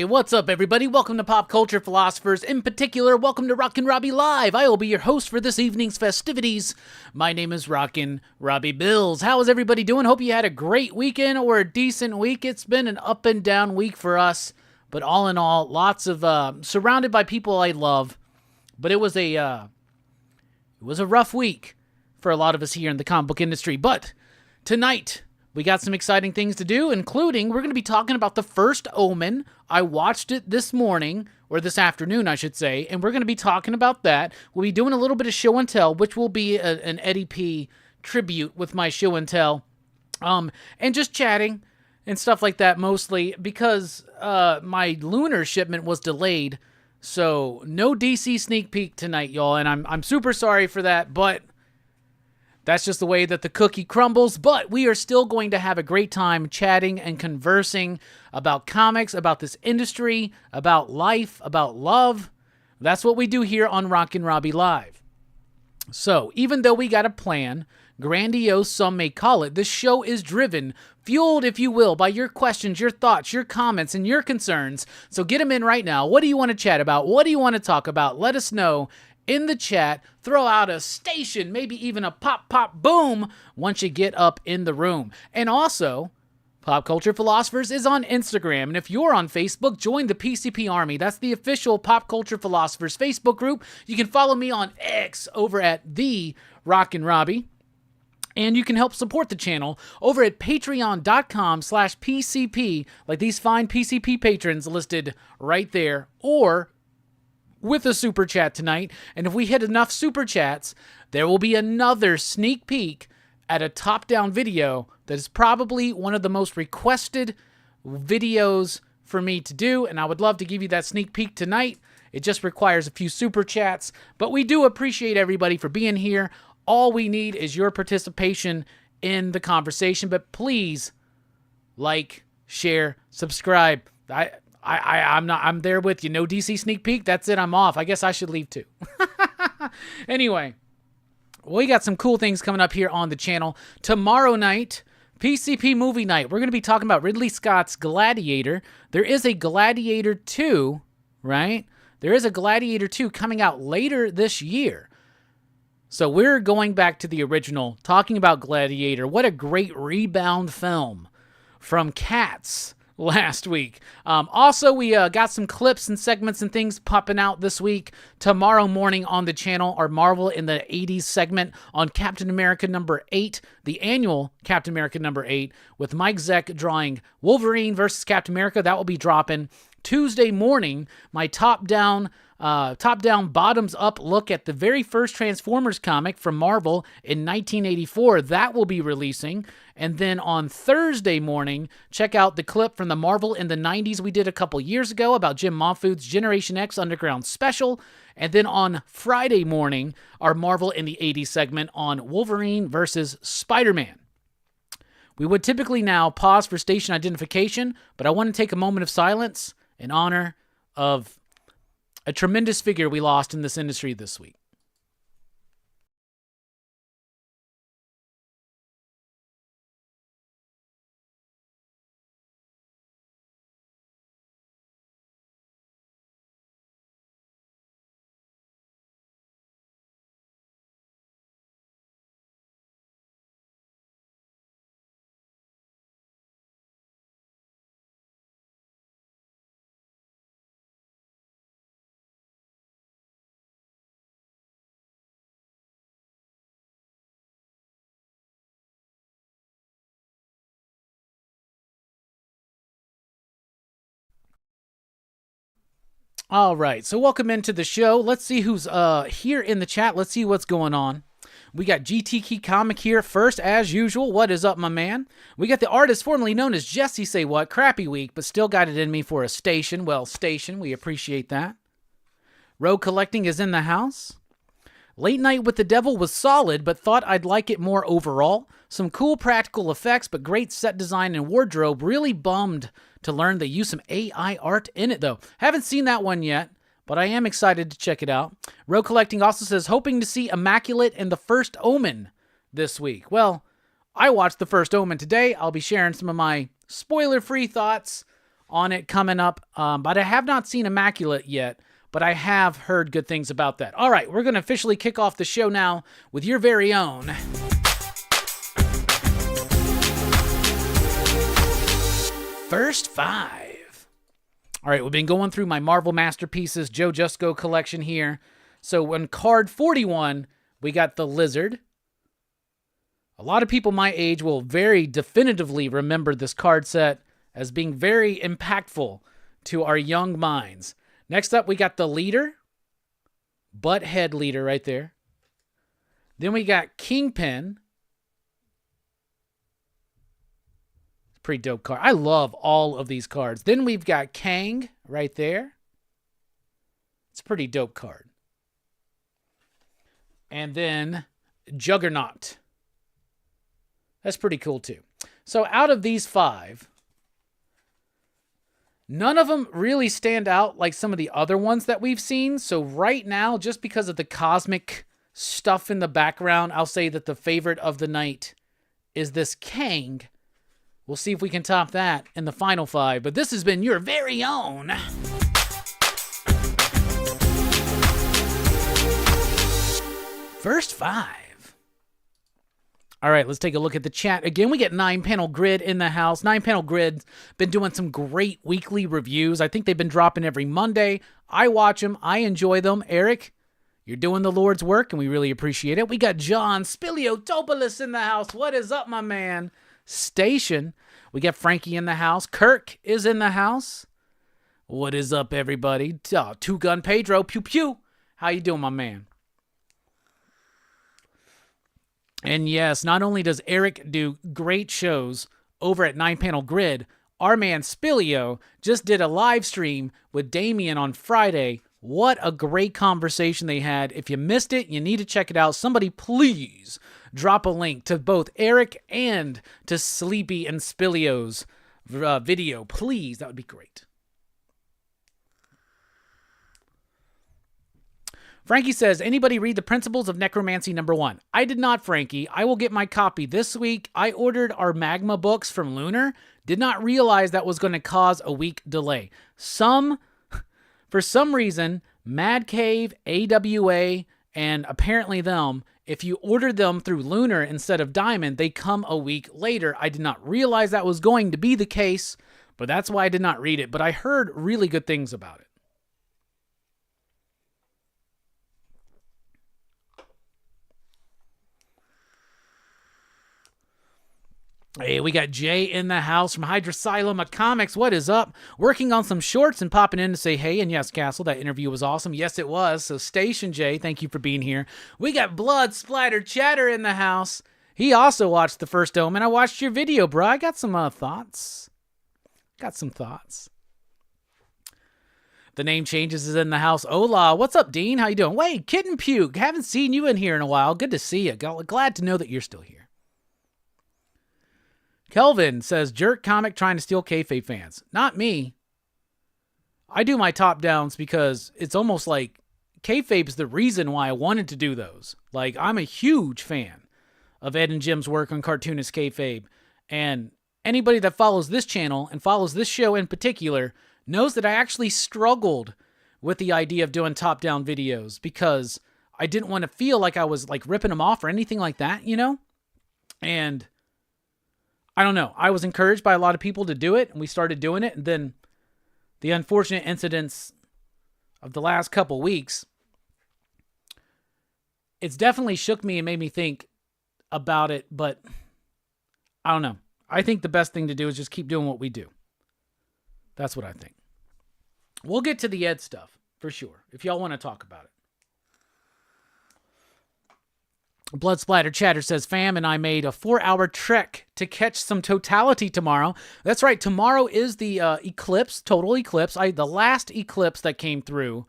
What's up, everybody? Welcome to Pop Culture Philosophers. In particular, welcome to Rockin Robbie Live. I will be your host for this evening's festivities. My name is Rockin Robbie Billups. How is everybody doing? Hope you had a great weekend or a decent week. It's been an up and down week for us, but all in all, lots of surrounded by people I love. But it was a rough week for a lot of us here in the comic book industry. But tonight, we got some exciting things to do, including we're going to be talking about The First Omen. I watched it this morning, or this afternoon, I should say, and we're going to be talking about that. We'll be doing a little bit of show and tell, which will be an Eddie P tribute with my show and tell, and just chatting and stuff like that, mostly because my lunar shipment was delayed, so no DC sneak peek tonight, y'all, and I'm super sorry for that, but that's just the way that the cookie crumbles, but we are still going to have a great time chatting and conversing about comics, about this industry, about life, about love. That's what we do here on Rockin Robbie Live. So, even though we got a plan, grandiose some may call it, this show is driven, fueled, if you will, by your questions, your thoughts, your comments, and your concerns. So get them in right now. What do you want to chat about? What do you want to talk about? Let us know in the chat. Throw out a station, maybe even a pop, pop, boom, once you get up in the room. And also, Pop Culture Philosophers is on Instagram. And if you're on Facebook, join the PCP Army. That's the official Pop Culture Philosophers Facebook group. You can follow me on X over at the Rockin Robbie. And you can help support the channel over at patreon.com/PCP, like these fine PCP patrons listed right there, or with a super chat tonight. And if we hit enough super chats, there will be another sneak peek at a top-down video that is probably one of the most requested videos for me to do, and I would love to give you that sneak peek tonight. It just requires a few super chats, but we do appreciate everybody for being here. All we need is your participation in the conversation, but please like, share, subscribe. I'm there with you. No DC sneak peek. That's it. I'm off. I guess I should leave too. Anyway, we got some cool things coming up here on the channel. Tomorrow night, PCP movie night. We're going to be talking about Ridley Scott's Gladiator. There is a Gladiator 2, right? There is a Gladiator 2 coming out later this year. So we're going back to the original, talking about Gladiator. What a great rebound film from Cats last week. Also, we got some clips and segments and things popping out this week. Tomorrow morning on the channel, our Marvel in the 80s segment on Captain America number 8, the annual Captain America number 8, with Mike Zeck drawing Wolverine versus Captain America. That will be dropping Tuesday morning. My top-down, bottoms-up look at the very first Transformers comic from Marvel in 1984. That will be releasing. And then on Thursday morning, check out the clip from the Marvel in the 90s we did a couple years ago about Jim Mahfood's Generation X Underground Special. And then on Friday morning, our Marvel in the 80s segment on Wolverine versus Spider-Man. We would typically now pause for station identification, but I want to take a moment of silence in honor of a tremendous figure we lost in this industry this week. All right, so welcome into the show. Let's see who's here in the chat. Let's see what's going on. We got GT Key Comic here first, as usual. What is up, my man? We got the artist formerly known as Jesse Say What. Crappy week, but still got it in me for a station. Well, station, we appreciate that. Rogue Collecting is in the house. Late Night with the Devil was solid, but thought I'd like it more overall. Some cool practical effects, but great set design and wardrobe. Really bummed to learn they use some AI art in it, though. Haven't seen that one yet, but I am excited to check it out. Rogue Collecting also says, hoping to see Immaculate and The First Omen this week. Well, I watched The First Omen today. I'll be sharing some of my spoiler-free thoughts on it coming up, but I have not seen Immaculate yet, but I have heard good things about that. All right, we're going to officially kick off the show now with your very own First Five. All right, we've been going through my Marvel Masterpieces Joe Jusko collection here. So on card 41, we got the Lizard. A lot of people my age will very definitively remember this card set as being very impactful to our young minds. Next up, we got the Leader. Butthead Leader right there. Then we got Kingpin. Pretty dope card. I love all of these cards. Then we've got Kang right there. It's a pretty dope card. And then Juggernaut. That's pretty cool too. So out of these 5, none of them really stand out like some of the other ones that we've seen. So right now, just because of the cosmic stuff in the background, I'll say that the favorite of the night is this Kang. We'll see if we can top that in the final 5. But this has been your very own First 5. All right, let's take a look at the chat. Again, we get 9-Panel Grid in the house. 9-Panel Grid's been doing some great weekly reviews. I think they've been dropping every Monday. I watch them. I enjoy them. Eric, you're doing the Lord's work, and we really appreciate it. We got John Spiliotopoulos in the house. What is up, my man? Station. We got Frankie in the house. Kirk is in the house. What is up, everybody? Two Gun Pedro. Pew, pew. How you doing, my man? And yes, not only does Eric do great shows over at 9-Panel Grid, our man Spilio just did a live stream with Damien on Friday. What a great conversation they had. If you missed it, you need to check it out. Somebody please drop a link to both Eric and to Sleepy and Spilio's video. Please, that would be great. Frankie says, anybody read The Principles of Necromancy #1? I did not, Frankie. I will get my copy this week. I ordered our Magma books from Lunar. Did not realize that was going to cause a week delay. For some reason, Mad Cave, AWA, and apparently them, if you order them through Lunar instead of Diamond, they come a week later. I did not realize that was going to be the case, but that's why I did not read it. But I heard really good things about it. Hey, we got Jay in the house from Hydrosylum Comics. What is up? Working on some shorts and popping in to say hey. And yes, Castle, that interview was awesome. Yes, it was. So Station Jay, thank you for being here. We got Blood Splatter Chatter in the house. He also watched the first Omen. I watched your video, bro. I got some thoughts. The name changes is in the house. Hola, what's up, Dean? How you doing? Wait, Kitten Puke. Haven't seen you in here in a while. Good to see you. Glad to know that you're still here. Kelvin says, jerk comic trying to steal kayfabe fans. Not me. I do my top downs because it's almost like kayfabe's the reason why I wanted to do those. Like, I'm a huge fan of Ed and Jim's work on Cartoonist Kayfabe. And anybody that follows this channel and follows this show in particular knows that I actually struggled with the idea of doing top-down videos because I didn't want to feel like I was like ripping them off or anything like that, you know? And I don't know. I was encouraged by a lot of people to do it, and we started doing it. And then the unfortunate incidents of the last couple weeks, it's definitely shook me and made me think about it, but I don't know. I think the best thing to do is just keep doing what we do. That's what I think. We'll get to the Ed stuff, for sure, if y'all want to talk about it. Blood Splatter Chatter says, fam and I made a 4-hour trek to catch some totality tomorrow. That's right. Tomorrow is the eclipse, total eclipse. The last eclipse that came through,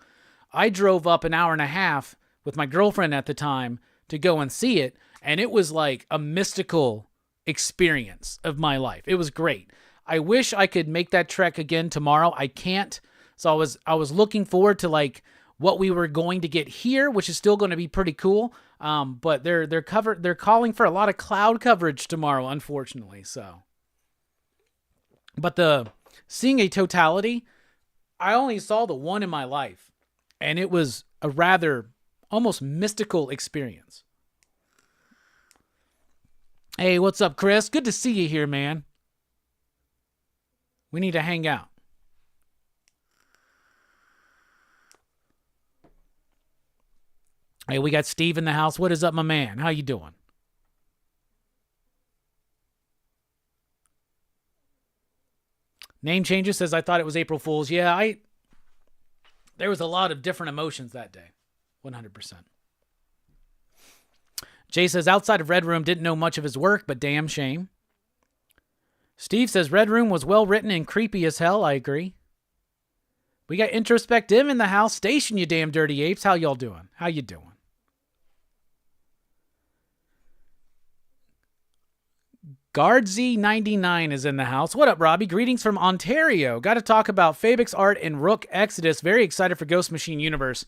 I drove up an hour and a half with my girlfriend at the time to go and see it. And it was like a mystical experience of my life. It was great. I wish I could make that trek again tomorrow. I can't. So I was looking forward to like what we were going to get here, which is still going to be pretty cool. But they're calling for a lot of cloud coverage tomorrow, unfortunately. So, but the seeing a totality, I only saw the one in my life, and it was a rather almost mystical experience. Hey, what's up, Chris? Good to see you here, man. We need to hang out. Hey, we got Steve in the house. What is up, my man? How you doing? Name Changer says, I thought it was April Fool's. Yeah, there was a lot of different emotions that day. 100%. Jay says, outside of Red Room, didn't know much of his work, but damn shame. Steve says, Red Room was well written and creepy as hell. I agree. We got Introspective in the house. Station, you damn dirty apes. How y'all doing? How you doing? Guardz99 is in the house. What up, Robbie? Greetings from Ontario. Got to talk about Fabics art and Rook Exodus. Very excited for Ghost Machine Universe.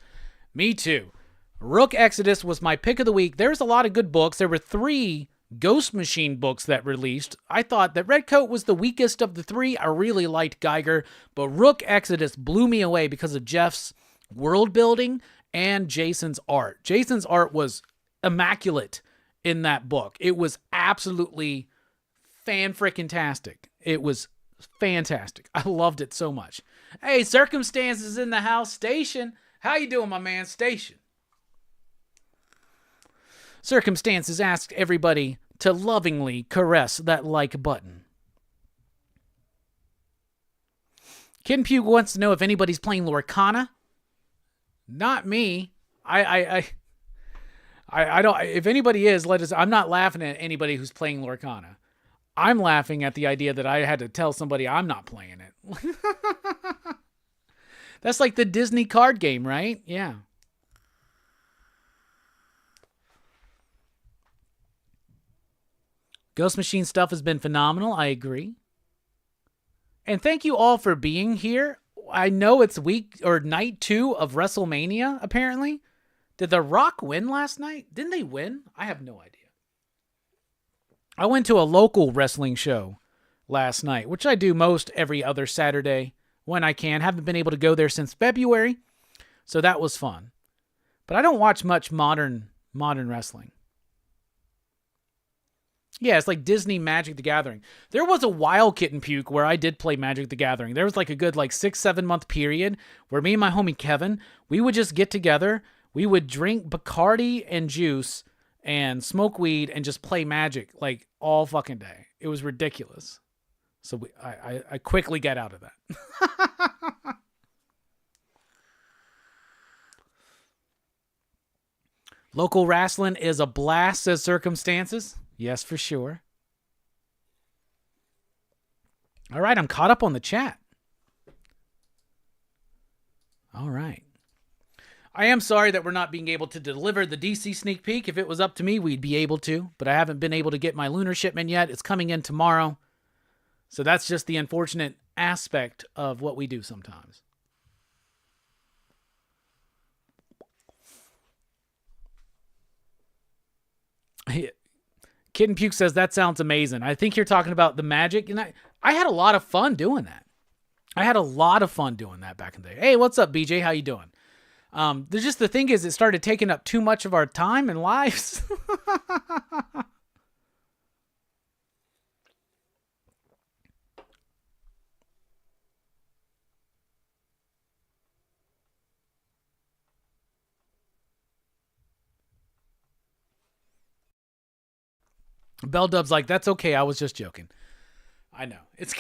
Me too. Rook Exodus was my pick of the week. There's a lot of good books. There were 3 Ghost Machine books that released. I thought that Redcoat was the weakest of the 3. I really liked Geiger, but Rook Exodus blew me away because of Jeff's world building and Jason's art. Jason's art was immaculate in that book. It was absolutely fan-frickin-tastic. It was fantastic. I loved it so much. Hey, Circumstances in the house. Station. How you doing, my man? Station. Circumstances asked everybody to lovingly caress that like button. Kid Puke wants to know if anybody's playing Lorcana. Not me. I don't. If anybody is, let us. I'm not laughing at anybody who's playing Lorcana. I'm laughing at the idea that I had to tell somebody I'm not playing it. That's like the Disney card game, right? Yeah. Ghost Machine stuff has been phenomenal. I agree. And thank you all for being here. I know it's week or night 2 of WrestleMania, apparently. Did The Rock win last night? Didn't they win? I have no idea. I went to a local wrestling show last night, which I do most every other Saturday when I can. Haven't been able to go there since February, so that was fun. But I don't watch much modern wrestling. Yeah, it's like Disney Magic the Gathering. There was a while, Kitten Puke, where I did play Magic the Gathering. There was like a good 6-7 month period where me and my homie Kevin, we would just get together. We would drink Bacardi and juice and smoke weed and just play Magic like all fucking day. It was ridiculous. So I quickly got out of that. Local wrestling is a blast, says Circumstances. Yes, for sure. All right, I'm caught up on the chat. All right. I am sorry that we're not being able to deliver the DC sneak peek. If it was up to me, we'd be able to, but I haven't been able to get my lunar shipment yet. It's coming in tomorrow. So that's just the unfortunate aspect of what we do sometimes. Kitten Puke says, that sounds amazing. I think you're talking about the Magic. And I had a lot of fun doing that. Back in the day. Hey, what's up, BJ? How you doing? There's just the thing is, it started taking up too much of our time and lives. Bell Dub's like, that's okay. I was just joking. I know. It's.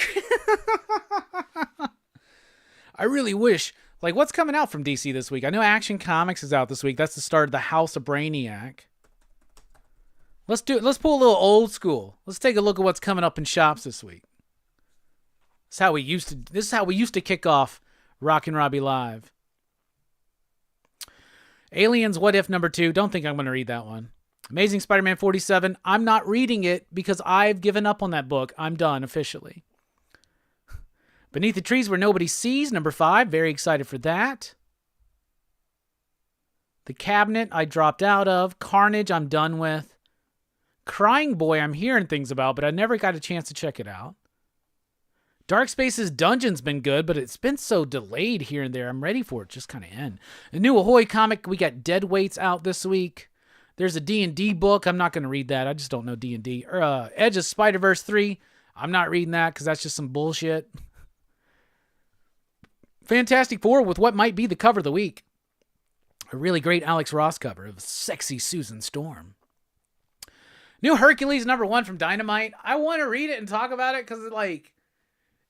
I really wish. Like, what's coming out from DC this week? I know Action Comics is out this week. That's the start of the House of Brainiac. Let's pull a little old school. Let's take a look at what's coming up in shops this week. This is how we used to kick off Rockin Robbie Live. Aliens What If #2. Don't think I'm going to read that one. Amazing Spider-Man 47. I'm not reading it because I've given up on that book. I'm done officially. Beneath the Trees Where Nobody Sees, #5. Very excited for that. The Cabinet, I dropped out of. Carnage, I'm done with. Crying Boy, I'm hearing things about, but I never got a chance to check it out. Dark Spaces Dungeon's been good, but it's been so delayed here and there. I'm ready for it just kind of end. A new Ahoy comic, we got Deadweights out this week. There's a D&D book. I'm not going to read that. I just don't know D&D. Edge of Spider-Verse 3. I'm not reading that because that's just some bullshit. Fantastic Four with what might be the cover of the week. A really great Alex Ross cover of sexy Susan Storm. New Hercules #1 from Dynamite. I want to read it and talk about it because, like,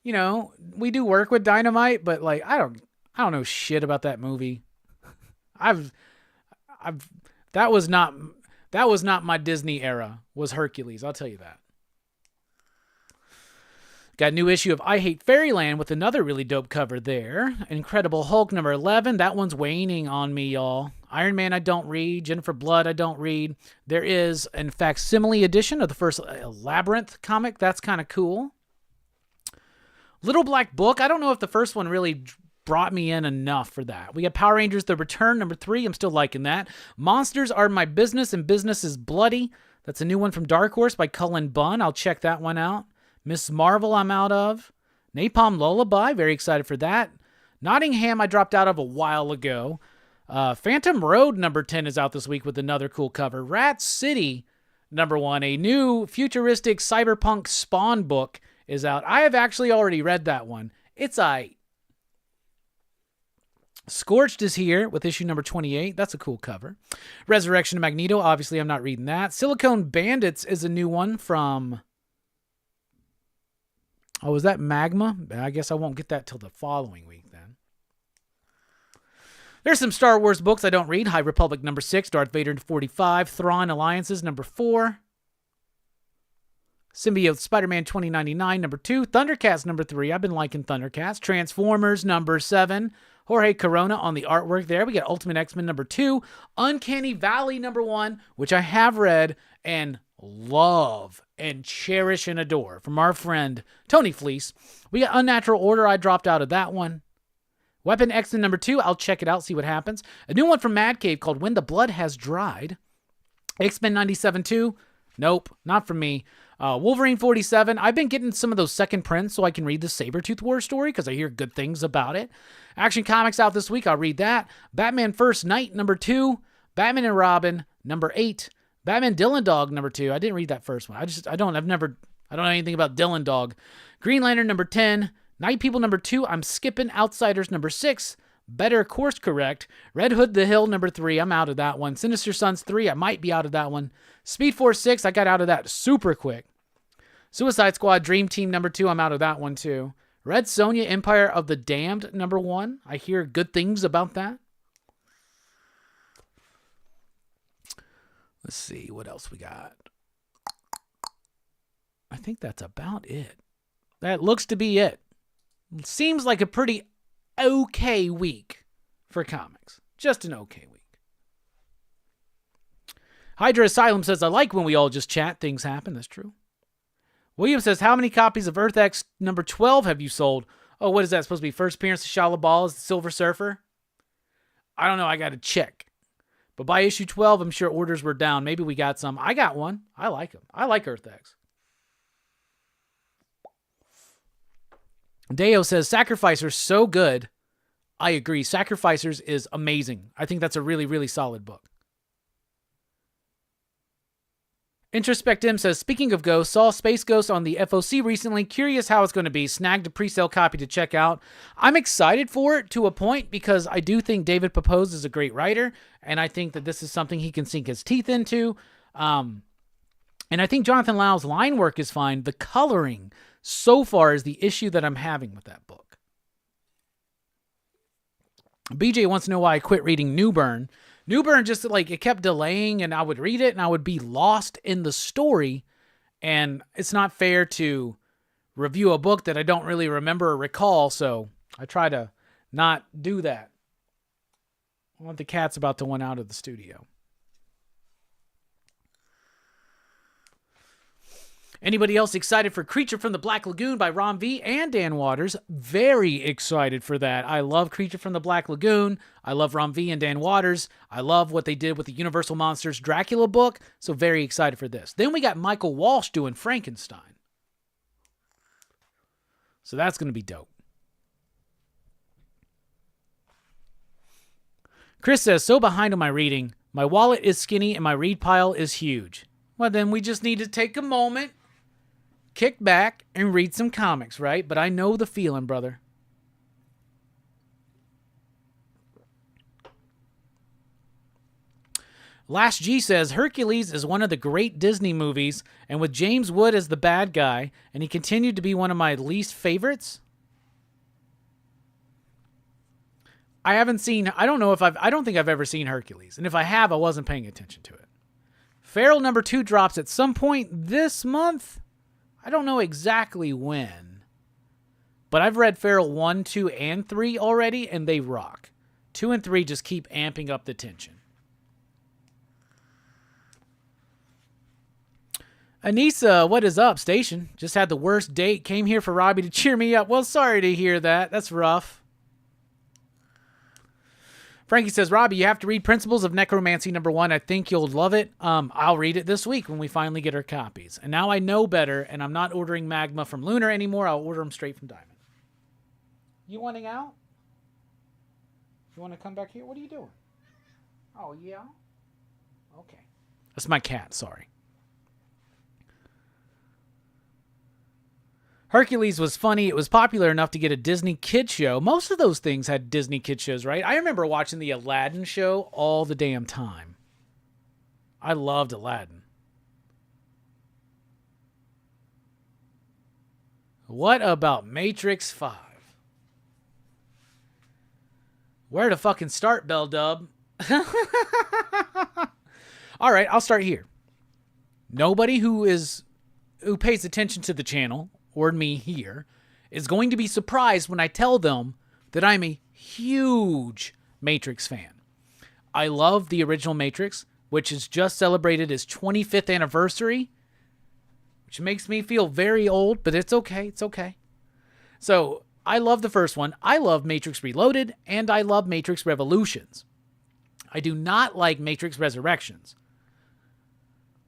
you know, we do work with Dynamite, but like, I don't know shit about that movie. That was not my Disney era, was Hercules. I'll tell you that. Got a new issue of I Hate Fairyland with another really dope cover there. Incredible Hulk #11. That one's waning on me, y'all. Iron Man I don't read. Jennifer Blood I don't read. There is, in fact, facsimile edition of the first Labyrinth comic. That's kind of cool. Little Black Book. I don't know if the first one really brought me in enough for that. We got Power Rangers The Return #3. I'm still liking that. Monsters Are My Business and Business is Bloody. That's a new one from Dark Horse by Cullen Bunn. I'll check that one out. Miss Marvel I'm out of. Napalm Lullaby, very excited for that. Nottingham I dropped out of a while ago. Phantom Road #10 is out this week with another cool cover. Rat City #1, a new futuristic cyberpunk Spawn book is out. I have actually already read that one. It's aight. Scorched is here with issue #28. That's a cool cover. Resurrection of Magneto, obviously I'm not reading that. Silicone Bandits is a new one from... Oh, is that Magma? I guess I won't get that till the following week then. There's some Star Wars books I don't read. High Republic #6, Darth Vader 45, Thrawn Alliances #4, Symbiote Spider-Man 2099 #2, Thundercats #3. I've been liking Thundercats. Transformers #7. Jorge Corona on the artwork there. We got Ultimate X-Men #2, Uncanny Valley #1, which I have read and love and cherish and adore, from our friend Tony Fleece. We got Unnatural Order. I dropped out of that one. Weapon X-Men #2. I'll check it out, see what happens. A new one from Mad Cave called When the Blood Has Dried. X-Men 97-2. Nope, not from me. Wolverine 47. I've been getting some of those second prints so I can read the Sabretooth War story because I hear good things about it. Action Comics out this week. I'll read that. Batman First Night #2. Batman and Robin #8. Batman Dylan Dog #2. I didn't read that first one. I don't know anything about Dylan Dog. Green Lantern #10. Night People #2. I'm skipping Outsiders #6. Better Course Correct. Red Hood the Hill #3. I'm out of that one. Sinister Sons 3. I might be out of that one. Speed Force 6. I got out of that super quick. Suicide Squad Dream Team #2. I'm out of that one too. Red Sonja Empire of the Damned #1. I hear good things about that. Let's see what else we got. I think that's about it. That looks to be it. Seems like a pretty okay week for comics. Just an okay week. Hydra Asylum says, I like when we all just chat. Things happen. That's true. William says, how many copies of Earth X #12 have you sold? Oh, what is that supposed to be? First appearance of Shia LaBeouf as the Silver Surfer? I don't know. I got to check. But by issue 12, I'm sure orders were down. Maybe we got some. I got one. I like them. I like Earth X. Deo says, Sacrificers, so good. I agree. Sacrificers is amazing. I think that's a really, really solid book. Introspectim says, speaking of ghosts, saw Space Ghost on the FOC recently. Curious how it's going to be. Snagged a pre-sale copy to check out. I'm excited for it to a point because I do think David Pepose is a great writer, and I think that this is something he can sink his teeth into. And I think Jonathan Lyle's line work is fine. The coloring so far is the issue that I'm having with that book. BJ wants to know why I quit reading Newburn. Newburn just like it kept delaying, and I would read it and I would be lost in the story. And it's not fair to review a book that I don't really remember or recall. So I try to not do that. I want the cat's about to run out of the studio. Anybody else excited for Creature from the Black Lagoon by Ron V and Dan Waters? Very excited for that. I love Creature from the Black Lagoon. I love Ron V and Dan Waters. I love what they did with the Universal Monsters Dracula book. So very excited for this. Then we got Michael Walsh doing Frankenstein. So that's going to be dope. Chris says, so behind on my reading. My wallet is skinny and my read pile is huge. Well, then we just need to take a moment, kick back, and read some comics, right? But I know the feeling, brother. Last G says, Hercules is one of the great Disney movies, and with James Wood as the bad guy, and he continued to be one of my least favorites. I don't think I've ever seen Hercules, and if I have, I wasn't paying attention to it. Feral number 2 drops at some point this month. I don't know exactly when, but I've read Feral 1, 2, and 3 already, and they rock. 2 and 3 just keep amping up the tension. Anissa, what is up, station? Just had the worst date. Came here for Robbie to cheer me up. Well, sorry to hear that. That's rough. Frankie says, Robbie, you have to read Principles of Necromancy #1. I think you'll love it. I'll read it this week when we finally get our copies. And now I know better, and I'm not ordering Magma from Lunar anymore. I'll order them straight from Diamond. You wanting out? You want to come back here? What are you doing? Oh, yeah? Okay. That's my cat, sorry. Hercules was funny. It was popular enough to get a Disney kid show. Most of those things had Disney kid shows, right? I remember watching the Aladdin show all the damn time. I loved Aladdin. What about Matrix 5? Where to fucking start, Bell Dub? All right, I'll start here. Nobody who pays attention to the channel or me here is going to be surprised when I tell them that I'm a huge Matrix fan. I love the original Matrix, which has just celebrated its 25th anniversary, which makes me feel very old, but it's okay. It's okay. So I love the first one. I love Matrix Reloaded, and I love Matrix Revolutions. I do not like Matrix Resurrections.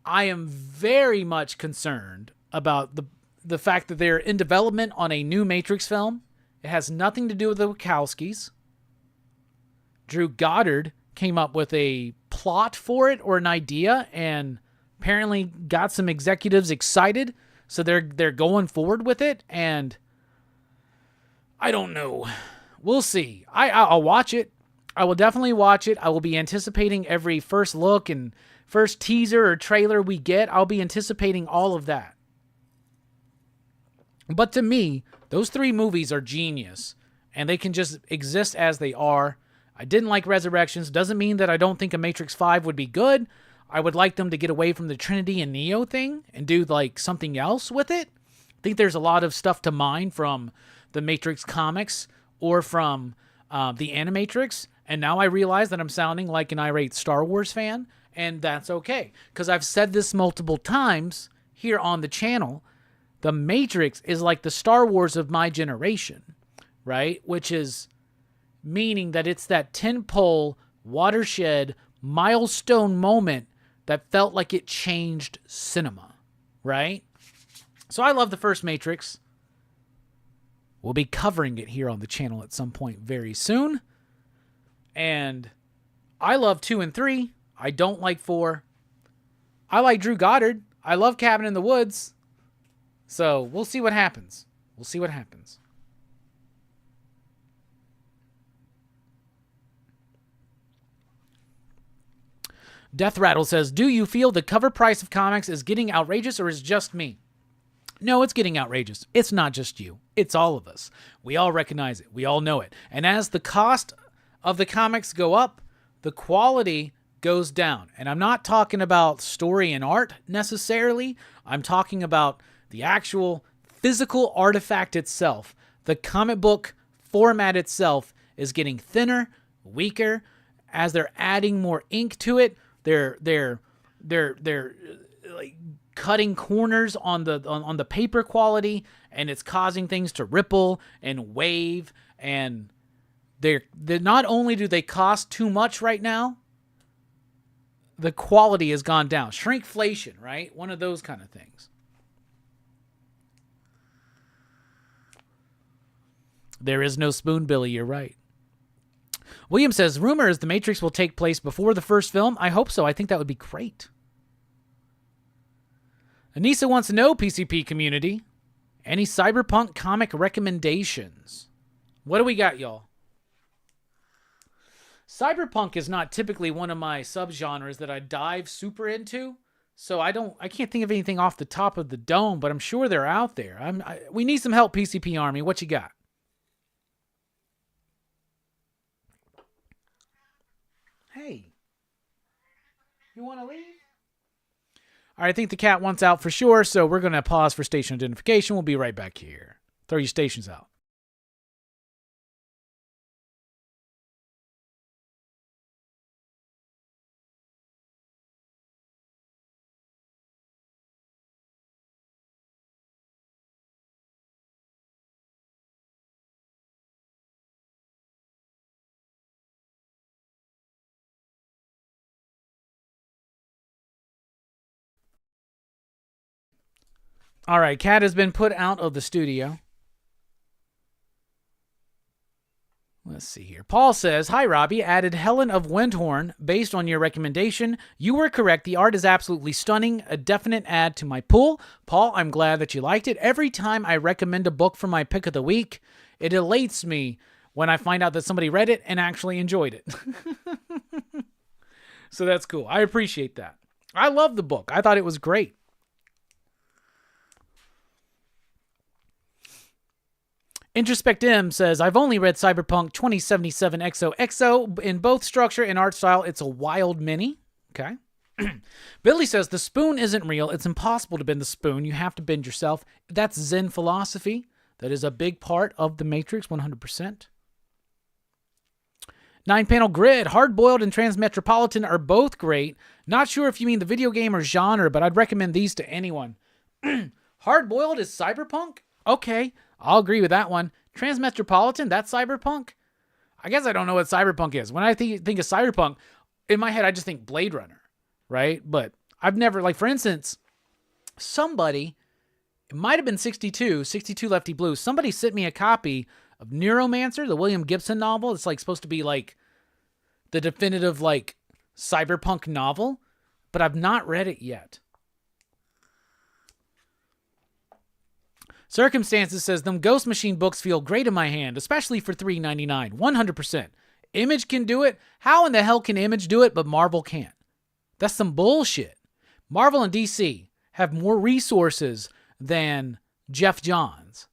I am very much concerned about the fact that they're in development on a new Matrix film. It has nothing to do with the Wachowskis. Drew Goddard came up with a plot for it or an idea and apparently got some executives excited. So they're going forward with it. And I don't know. We'll see. I'll watch it. I will definitely watch it. I will be anticipating every first look and first teaser or trailer we get. I'll be anticipating all of that. But to me, those 3 movies are genius, and they can just exist as they are. I didn't like Resurrections. Doesn't mean that I don't think a Matrix 5 would be good. I would like them to get away from the Trinity and Neo thing and do like something else with it. I think there's a lot of stuff to mine from the Matrix comics or from the Animatrix, and now I realize that I'm sounding like an irate Star Wars fan, and that's okay, because I've said this multiple times here on the channel. The Matrix is like the Star Wars of my generation, right? Which is meaning that it's that tentpole, watershed, milestone moment that felt like it changed cinema, right? So I love the first Matrix. We'll be covering it here on the channel at some point very soon. And I love 2 and 3. I don't like 4. I like Drew Goddard. I love Cabin in the Woods. So we'll see what happens. We'll see what happens. Death Rattle says, do you feel the cover price of comics is getting outrageous, or is it just me? No, it's getting outrageous. It's not just you. It's all of us. We all recognize it. We all know it. And as the cost of the comics go up, the quality goes down. And I'm not talking about story and art necessarily. I'm talking about the actual physical artifact itself. The comic book format itself is getting thinner, weaker. As they're adding more ink to it, they're like cutting corners on the paper quality, and it's causing things to ripple and wave. And they're not only do they cost too much right now, the quality has gone down. Shrinkflation, right? One of those kind of things. There is no spoon, Billy. You're right. William says, rumor is The Matrix will take place before the first film. I hope so. I think that would be great. Anissa wants to know, PCP community, any Cyberpunk comic recommendations? What do we got, y'all? Cyberpunk is not typically one of my subgenres that I dive super into, so I can't think of anything off the top of the dome, but I'm sure they're out there. We need some help, PCP Army. What you got? Hey, you want to leave? All right, I think the cat wants out for sure, so we're going to pause for station identification. We'll be right back here. Throw your stations out. All right, cat has been put out of the studio. Let's see here. Paul says, hi, Robbie. Added Helen of Windhorn based on your recommendation. You were correct. The art is absolutely stunning. A definite add to my pool. Paul, I'm glad that you liked it. Every time I recommend a book for my pick of the week, it elates me when I find out that somebody read it and actually enjoyed it. So that's cool. I appreciate that. I love the book. I thought it was great. Introspect M says, I've only read Cyberpunk 2077 XOXO. In both structure and art style, it's a wild mini. Okay. Billy says, the spoon isn't real. It's impossible to bend the spoon. You have to bend yourself. That's Zen philosophy. That is a big part of the Matrix, 100%. 9-panel grid. Hard-boiled and Transmetropolitan are both great. Not sure if you mean the video game or genre, but I'd recommend these to anyone. Hard-boiled is Cyberpunk? Okay. I'll agree with that one. Transmetropolitan, that's Cyberpunk? I guess I don't know what Cyberpunk is. When I think of Cyberpunk, in my head, I just think Blade Runner, right? But I've never, like, for instance, somebody, it might have been 62 Lefty Blue, somebody sent me a copy of Neuromancer, the William Gibson novel. It's, like, supposed to be, like, the definitive, like, Cyberpunk novel, but I've not read it yet. Circumstances says, them Ghost Machine books feel great in my hand, especially for $3.99. 100%. Image can do it. How in the hell can Image do it, but Marvel can't? That's some bullshit. Marvel and DC have more resources than Jeff Johns.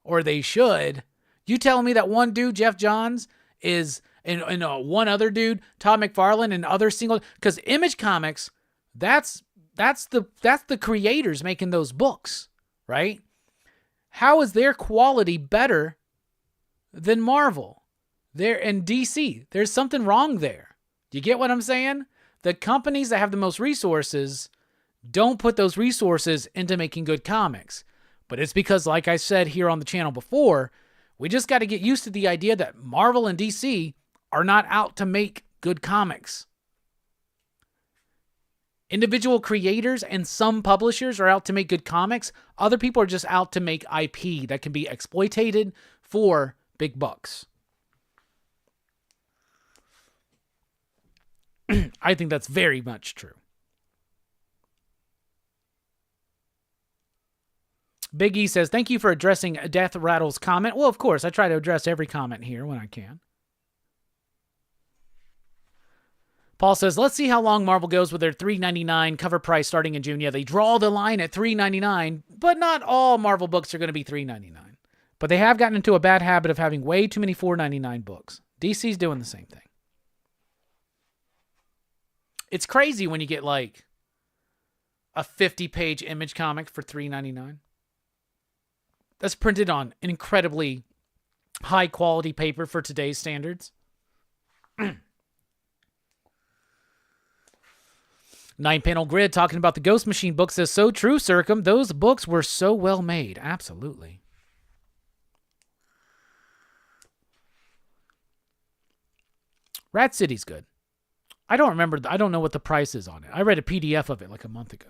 Or they should. You telling me that one dude, Jeff Johns, is, and one other dude, Todd McFarlane, and other single... Because Image Comics, that's the creators making those books. Right? How is their quality better than Marvel? And DC. There's something wrong there. Do you get what I'm saying? The companies that have the most resources don't put those resources into making good comics. But it's because, like I said here on the channel before, we just got to get used to the idea that Marvel and DC are not out to make good comics. Individual creators and some publishers are out to make good comics. Other people are just out to make IP that can be exploited for big bucks. I think that's very much true. Big E says, thank you for addressing Death Rattle's comment. Well, of course, I try to address every comment here when I can. Paul says, let's see how long Marvel goes with their $3.99 cover price starting in June. Yeah, they draw the line at $3.99, but not all Marvel books are going to be $3.99. But they have gotten into a bad habit of having way too many $4.99 books. DC's doing the same thing. It's crazy when you get like a 50-page Image comic for $3.99. That's printed on an incredibly high-quality paper for today's standards. 9-panel grid talking about the Ghost Machine book says, so true, Circum. Those books were so well made. Absolutely. Rat City's good. I don't remember. I don't know what the price is on it. I read a PDF of it like a month ago.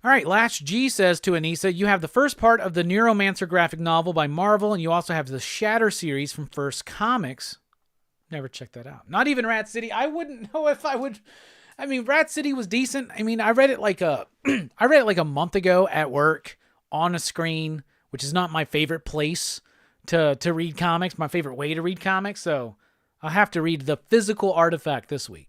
All right, Latch G says to Anissa, you have the first part of the Neuromancer graphic novel by Marvel, and you also have the Shatter series from First Comics. Never checked that out. Not even Rat City. I wouldn't know if I would. I mean, Rat City was decent. I mean, I read it like a month ago at work on a screen, which is not my favorite place to read comics, my favorite way to read comics. So I'll have to read The Physical Artifact this week.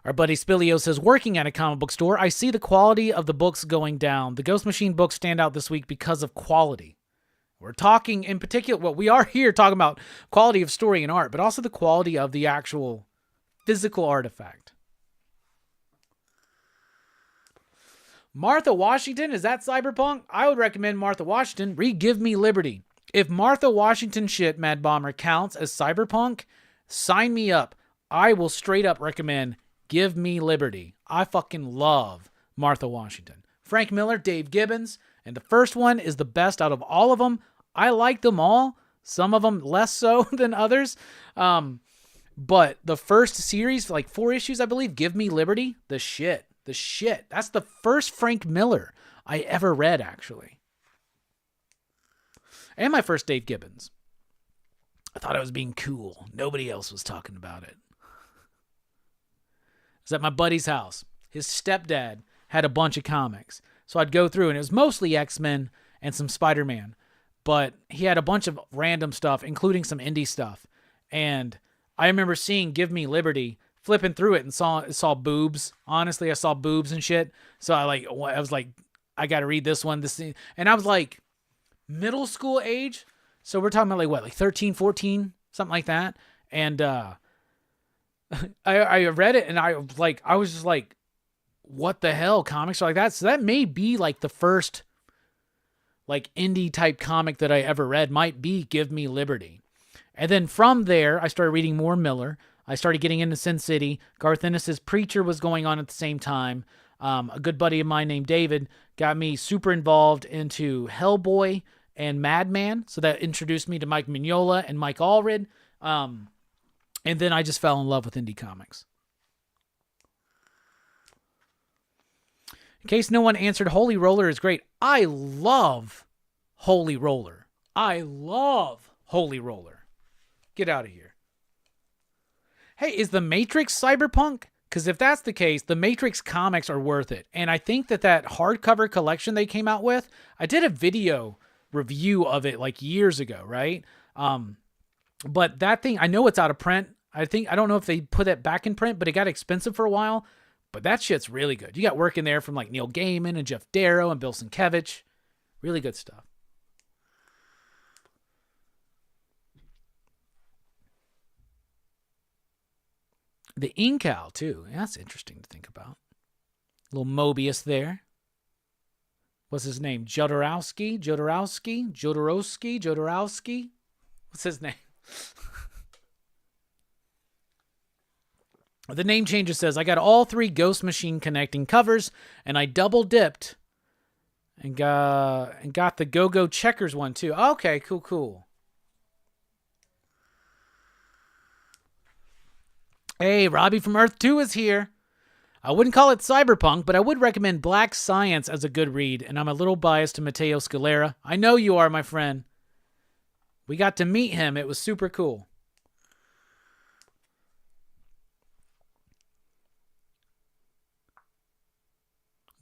Our buddy Spilio says, working at a comic book store, I see the quality of the books going down. The Ghost Machine books stand out this week because of quality. We're talking in particular, well, we are here talking about quality of story and art, but also the quality of the actual physical artifact. Martha Washington, is that Cyberpunk? I would recommend Martha Washington. Read Give Me Liberty. If Martha Washington shit, Mad Bomber, counts as Cyberpunk, sign me up. I will straight up recommend Give Me Liberty. I fucking love Martha Washington. Frank Miller, Dave Gibbons, and the first one is the best out of all of them. I like them all. Some of them less so than others. But the first series, like 4 issues, I believe, Give Me Liberty, the shit. That's the first Frank Miller I ever read, actually. And my first Dave Gibbons. I thought I was being cool. Nobody else was talking about it. It was at my buddy's house. His stepdad had a bunch of comics. So I'd go through, and it was mostly X-Men and some Spider-Man. But he had a bunch of random stuff, including some indie stuff. And I remember seeing Give Me Liberty, flipping through it, and saw boobs. Honestly, I saw boobs and shit. So I was like, I got to read this one. And I was like middle school age. So we're talking about like 13, 14, something like that. And I read it, and I was just like, what the hell, comics are like that? So that may be like the first like indie type comic that I ever read, might be Give Me Liberty. And then from there, I started reading more Miller. I started getting into Sin City. Garth Ennis's Preacher was going on at the same time. A good buddy of mine named David got me super involved into Hellboy and Madman. So that introduced me to Mike Mignola and Mike Allred. And then I just fell in love with indie comics. In case no one answered, Holy Roller is great. I love Holy Roller. Get out of here. Hey, is The Matrix Cyberpunk? Because if that's the case, the Matrix comics are worth it. And I think that hardcover collection they came out with, I did a video review of it like years ago, right? But that thing, I know it's out of print. I don't know if they put it back in print, but it got expensive for a while. But that shit's really good. You got work in there from like Neil Gaiman and Jeff Darrow and Bill Sienkiewicz. Really good stuff. The Incal, too. Yeah, that's interesting to think about. A little Mobius there. What's his name? Jodorowsky? What's his name? The name changer says, I got all 3 Ghost Machine connecting covers, and I double dipped and got the Go-Go Checkers one too. Okay, cool. Hey, Robbie from Earth 2 is here. I wouldn't call it cyberpunk, but I would recommend Black Science as a good read, and I'm a little biased to Matteo Scalera. I know you are, my friend. We got to meet him. It was super cool.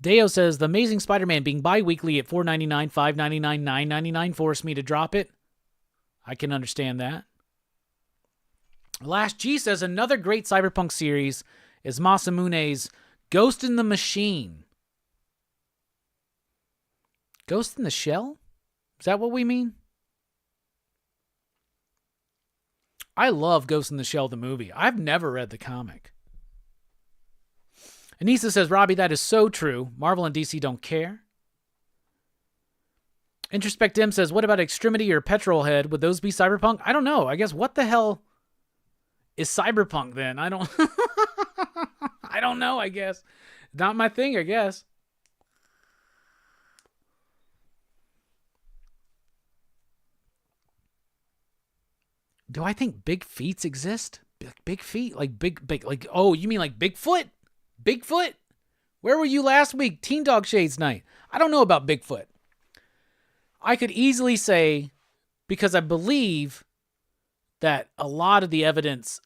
Deo says, The Amazing Spider-Man being bi-weekly at $4.99, $5.99, $9.99 forced me to drop it. I can understand that. Last G says, another great cyberpunk series is Masamune's Ghost in the Machine. Ghost in the Shell? Is that what we mean? I love Ghost in the Shell, the movie. I've never read the comic. Anissa says, Robbie, that is so true. Marvel and DC don't care. Introspect M says, what about Extremity or Petrolhead? Would those be cyberpunk? I don't know. I guess what the hell is cyberpunk then? I don't I don't know, I guess. Not my thing, I guess. Do I think big feets exist? Big feet? Like big, like, oh, you mean like Bigfoot? Bigfoot? Where were you last week? Teen Dog Shades night. I don't know about Bigfoot. I could easily say, because I believe that a lot of the evidence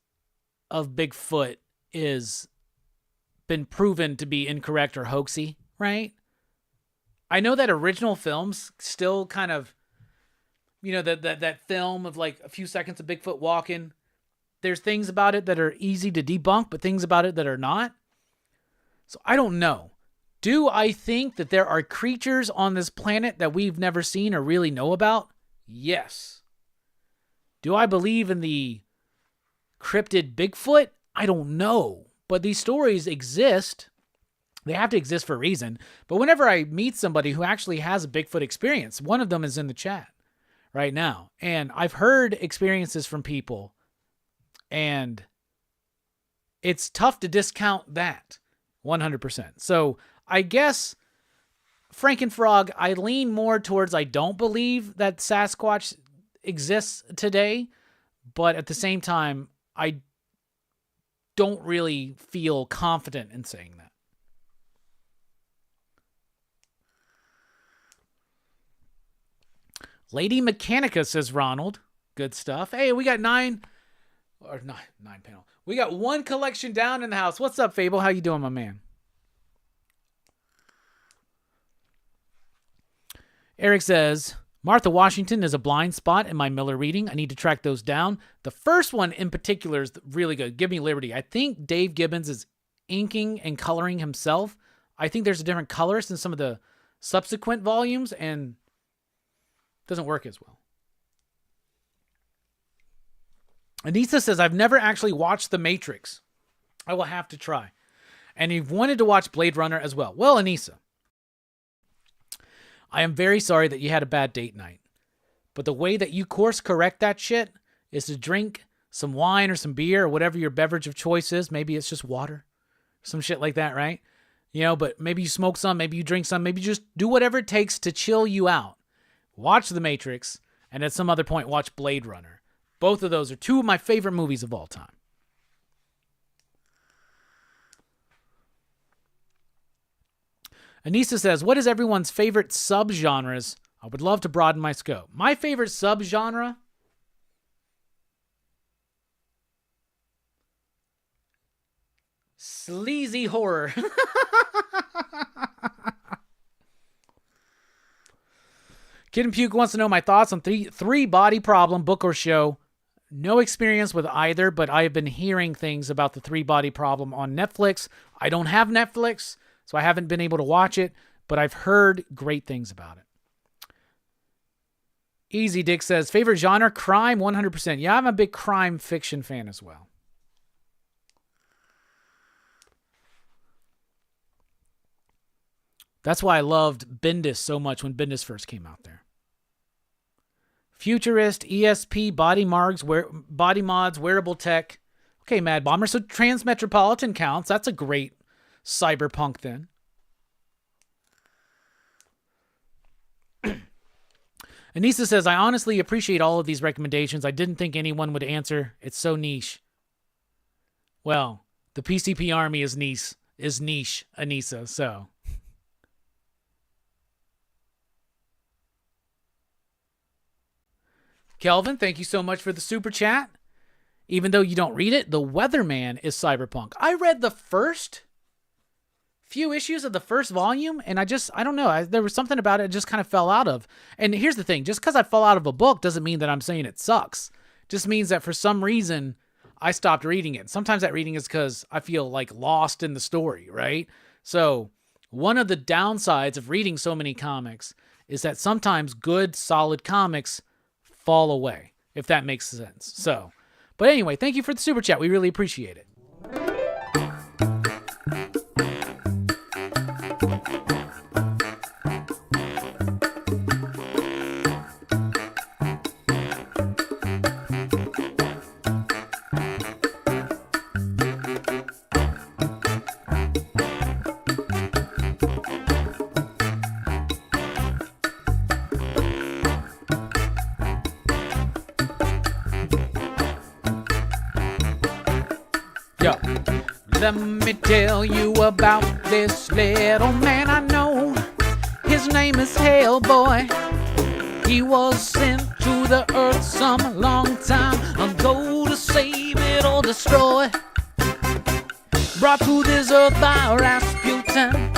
of Bigfoot is been proven to be incorrect or hoaxy, right? I know that original films still kind of, you know, that film of like a few seconds of Bigfoot walking. There's things about it that are easy to debunk, but things about it that are not. So I don't know. Do I think that there are creatures on this planet that we've never seen or really know about? Yes. Do I believe in the cryptid Bigfoot? I don't know. But these stories exist. They have to exist for a reason. But whenever I meet somebody who actually has a Bigfoot experience, one of them is in the chat right now. And I've heard experiences from people, and it's tough to discount that 100%. So I guess, Frankenfrog, I lean more towards I don't believe that Sasquatch exists today, but at the same time, I don't really feel confident in saying that. Lady Mechanica, says Ronald. Good stuff. Hey, we got nine panel. We got one collection down in the house. What's up, Fable? How you doing, my man? Eric says, Martha Washington is a blind spot in my Miller reading. I need to track those down. The first one in particular is really good. Give Me Liberty. I think Dave Gibbons is inking and coloring himself. I think there's a different colorist in some of the subsequent volumes, and it doesn't work as well. Anissa says, I've never actually watched The Matrix. I will have to try. And he wanted to watch Blade Runner as well. Well, Anissa, I am very sorry that you had a bad date night. But the way that you course correct that shit is to drink some wine or some beer or whatever your beverage of choice is. Maybe it's just water. Some shit like that, right? You know, but maybe you smoke some, maybe you drink some, maybe you just do whatever it takes to chill you out. Watch The Matrix, and at some other point, watch Blade Runner. Both of those are two of my favorite movies of all time. Anissa says, what is everyone's favorite subgenres? I would love to broaden my scope. My favorite subgenre? Sleazy horror. Kid and Puke wants to know my thoughts on three Body Problem, book or show. No experience with either, but I have been hearing things about the Three Body Problem on Netflix. I don't have Netflix, so I haven't been able to watch it, but I've heard great things about it. Easy Dick says, favorite genre, crime, 100%. Yeah, I'm a big crime fiction fan as well. That's why I loved Bendis so much when Bendis first came out there. Futurist, ESP, body mods, wearable tech. Okay, Mad Bomber. So Transmetropolitan counts. That's a great cyberpunk then. Anissa says, I honestly appreciate all of these recommendations. I didn't think anyone would answer. It's so niche. Well, the PCP army is niche, Anissa, so. Kelvin, thank you so much for the super chat. Even though you don't read it, The Weatherman is Cyberpunk. I read the first few issues of the first volume, and I don't know. There was something about it just kind of fell out of. And here's the thing. Just because I fell out of a book doesn't mean that I'm saying it sucks. It just means that for some reason, I stopped reading it. Sometimes that reading is because I feel like lost in the story, right? So one of the downsides of reading so many comics is that sometimes good, solid comics fall away, if that makes sense. So, but anyway, thank you for the super chat. We really appreciate it. Let me tell you about this little man I know. His name is Hellboy. He was sent to the earth some long time ago to save it or destroy. Brought to this earth by Rasputin,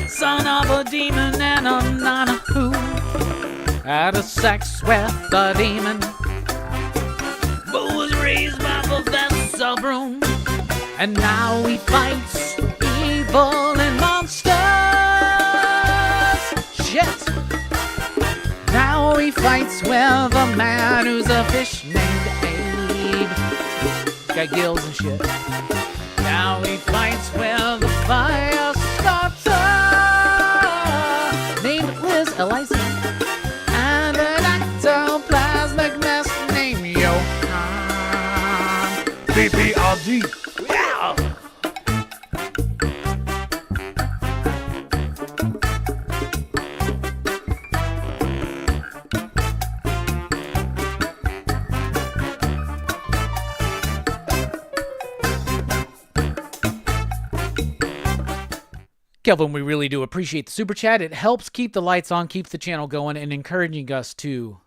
son of a demon and a nana who had a sex with a demon, but was raised by Professor Broom. And now he fights evil and monsters. Shit. Now he fights with a man who's a fish named Abe. Got gills and shit. Now he fights with a fire starter named Liz Eliza. And an ectoplasmic mess named Johan. BBRG. Yeah! Kelvin, we really do appreciate the super chat. It helps keep the lights on, keeps the channel going, and encouraging us to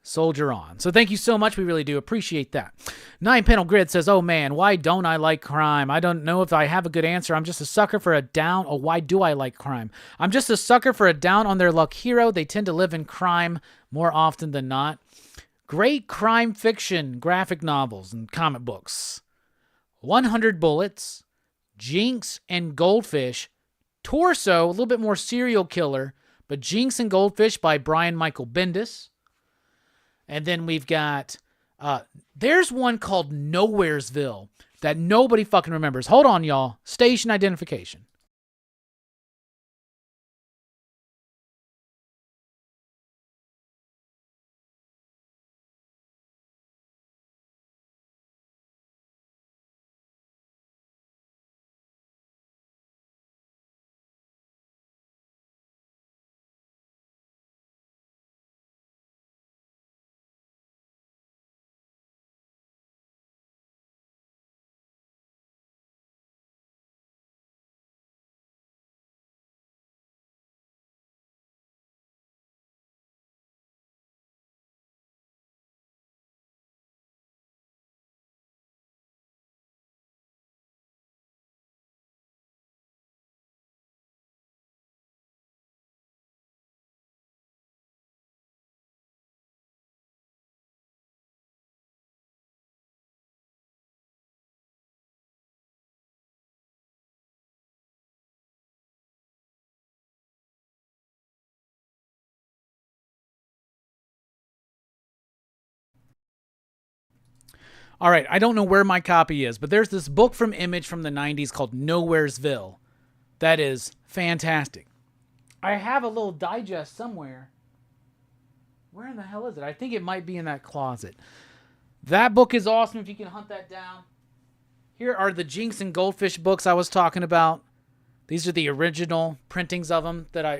soldier on. So thank you so much. We really do appreciate that. 9-Panel Grid says, oh man, why don't I like crime? I don't know if I have a good answer. I'm just a sucker for a down. Oh, why do I like crime? I'm just a sucker for a down on their luck hero. They tend to live in crime more often than not. Great crime fiction, graphic novels, and comic books. 100 Bullets, Jinx and Goldfish, Torso, a little bit more serial killer, but Jinx and Goldfish by Brian Michael Bendis. And then we've got, there's one called Nowheresville that nobody fucking remembers. Hold on, y'all. Station identification. All right, I don't know where my copy is, but there's this book from Image from the 90s called Nowheresville. That is fantastic. I have a little digest somewhere. Where in the hell is it? I think it might be in that closet. That book is awesome if you can hunt that down. Here are the Jinx and Goldfish books I was talking about. These are the original printings of them that I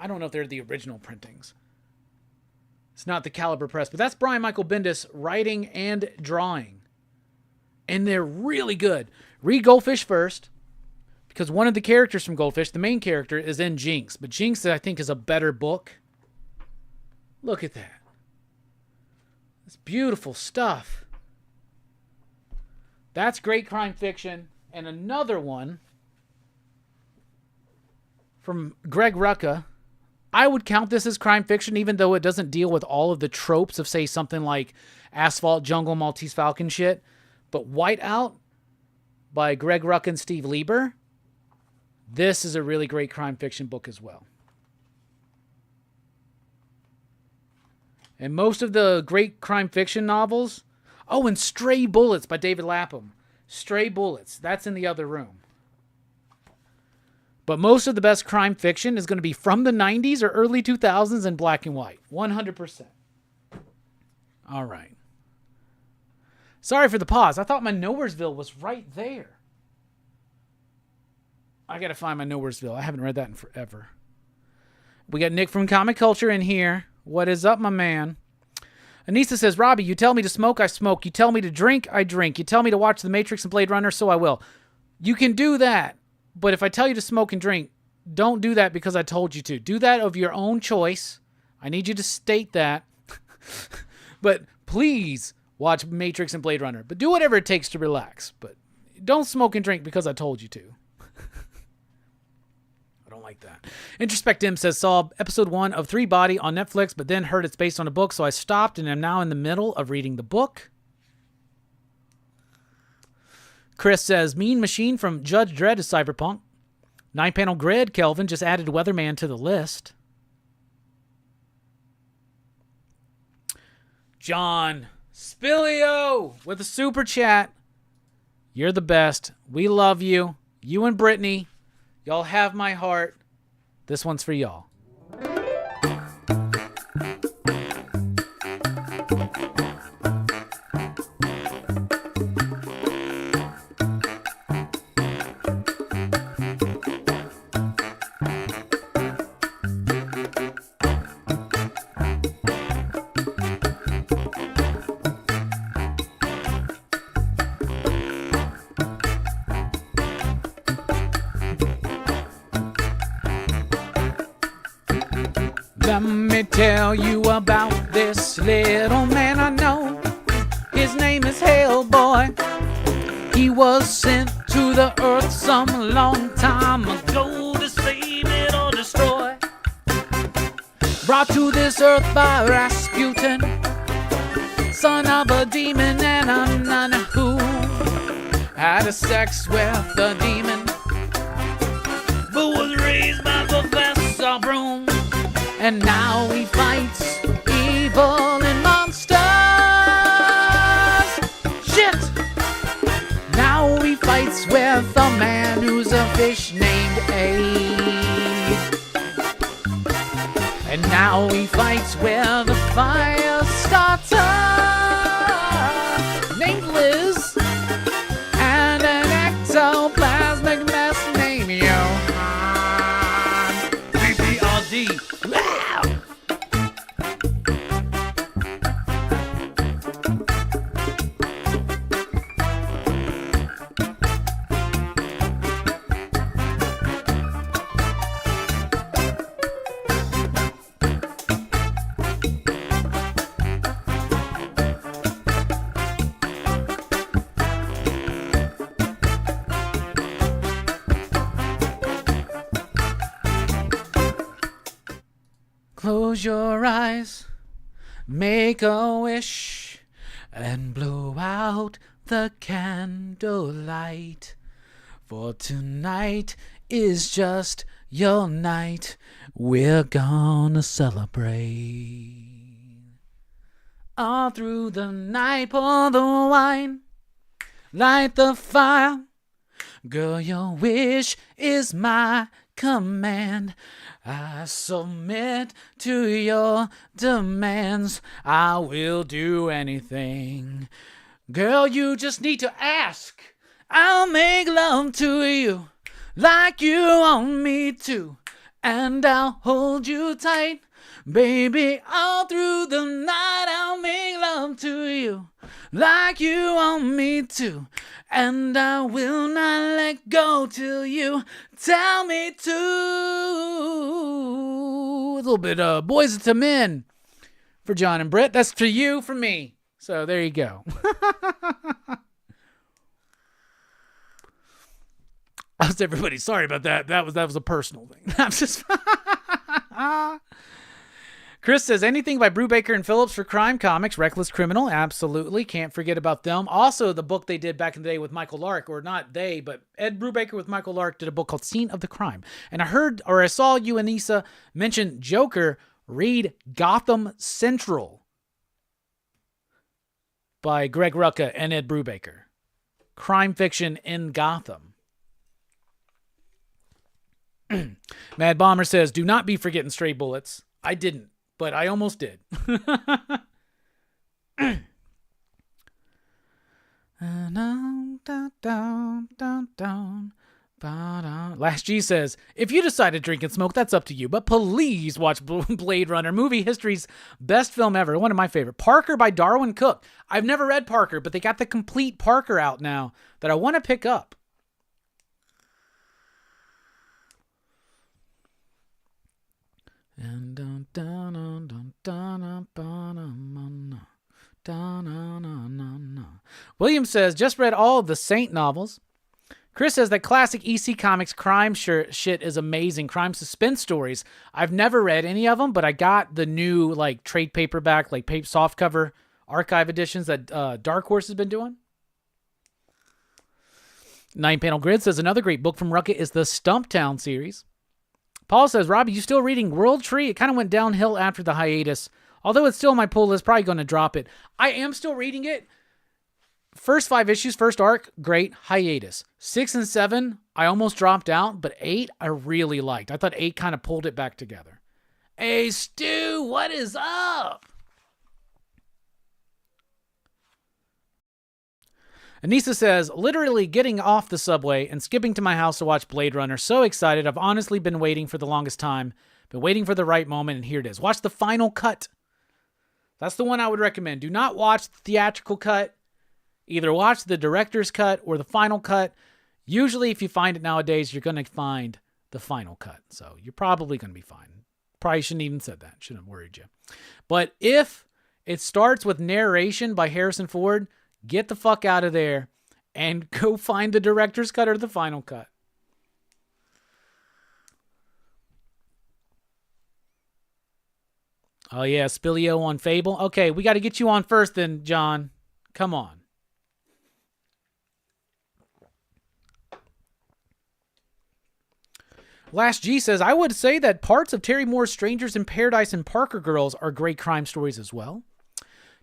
don't know if they're the original printings. It's not the Caliber Press, but that's Brian Michael Bendis writing and drawing. And they're really good. Read Goldfish first, because one of the characters from Goldfish, the main character, is in Jinx. But Jinx, I think, is a better book. Look at that. It's beautiful stuff. That's great crime fiction. And another one from Greg Rucka. I would count this as crime fiction, even though it doesn't deal with all of the tropes of, say, something like Asphalt Jungle, Maltese Falcon shit. But Whiteout by Greg Rucka and Steve Lieber, this is a really great crime fiction book as well. And most of the great crime fiction novels... Oh, and Stray Bullets by David Lapham. Stray Bullets. That's in the other room. But most of the best crime fiction is going to be from the 90s or early 2000s in black and white. 100%. All right. Sorry for the pause. I thought my Nowheresville was right there. I got to find my Nowheresville. I haven't read that in forever. We got Nick from Comic Culture in here. What is up, my man? Anissa says, Robbie, you tell me to smoke, I smoke. You tell me to drink, I drink. You tell me to watch The Matrix and Blade Runner, so I will. You can do that, but if I tell you to smoke and drink, don't do that because I told you to. Do that of your own choice. I need you to state that. But please watch Matrix and Blade Runner. But do whatever it takes to relax. But don't smoke and drink because I told you to. I don't like that. Introspect says, saw episode 1 of 3 Body on Netflix, but then heard it's based on a book, so I stopped and am now in the middle of reading the book. Chris says, Mean Machine from Judge Dredd is Cyberpunk. 9-panel grid, Kelvin just added Weatherman to the list. John Spilio with a super chat. You're the best. We love you. You and Brittany. Y'all have my heart. This one's for y'all. Let me tell you about this little man I know. His name is Hellboy. He was sent to the earth some long time ago to save it or destroy. Brought to this earth by Rasputin, son of a demon and a nun who had a sex with the demon, but was raised by Professor Broom. And now he fights evil and monsters. Shit! Now he fights with a man who's a fish named Abe. And now he fights with a fire starter named Liz. And an ectoplasmic mess named Johan. PPRD. Close your eyes, make a wish, and blow out the candlelight. For tonight is just your night. We're gonna celebrate. All through the night, pour the wine, light the fire. Girl, your wish is my command. I submit to your demands. I will do anything. Girl, you just need to ask. I'll make love to you like you want me to. And I'll hold you tight. Baby, all through the night I'll make love to you like you want me to. And I will not let go till you tell me to. A little bit of Boys to Men for John and Britt. That's for you, for me. So there you go. How's everybody? Sorry about that. That was a personal thing. I'm just... Chris says, anything by Brubaker and Phillips for Crime Comics, Reckless Criminal, absolutely. Can't forget about them. Also, the book they did back in the day with Michael Lark, or not they, but Ed Brubaker with Michael Lark did a book called Scene of the Crime. And I heard, or I saw you and Issa mention Joker. Read Gotham Central by Greg Rucka and Ed Brubaker. Crime fiction in Gotham. Mad Bomber says, do not be forgetting Stray Bullets. I didn't. But I almost did. Last G says, if you decide to drink and smoke, that's up to you. But please watch Blade Runner, movie history's best film ever. One of my favorite. Parker by Darwin Cook. I've never read Parker, but they got the complete Parker out now that I want to pick up. William says, just read all of the Saint novels. Chris says that classic EC Comics crime shit is amazing. Crime suspense stories. I've never read any of them, but I got the new like trade paperback, like softcover archive editions that Dark Horse has been doing. 9-Panel Grid says another great book from Rucka is the Stumptown series. Paul says, Robbie, you still reading World Tree? It kind of went downhill after the hiatus. Although it's still on my pull list, probably going to drop it. I am still reading it. First 5 issues, first arc, great. Hiatus. 6 and 7, I almost dropped out, but 8, I really liked. I thought 8 kind of pulled it back together. Hey, Stu, what is up? Anissa says, literally getting off the subway and skipping to my house to watch Blade Runner. So excited. I've honestly been waiting for the longest time. Been waiting for the right moment, and here it is. Watch the final cut. That's the one I would recommend. Do not watch the theatrical cut. Either watch the director's cut or the final cut. Usually, if you find it nowadays, you're going to find the final cut. So you're probably going to be fine. Probably shouldn't even said that. Shouldn't have worried you. But if it starts with narration by Harrison Ford, get the fuck out of there and go find the director's cut or the final cut. Oh, yeah, Spilio on Fable. Okay, we got to get you on first then, John. Come on. Last G says, I would say that parts of Terry Moore's Strangers in Paradise and Parker Girls are great crime stories as well.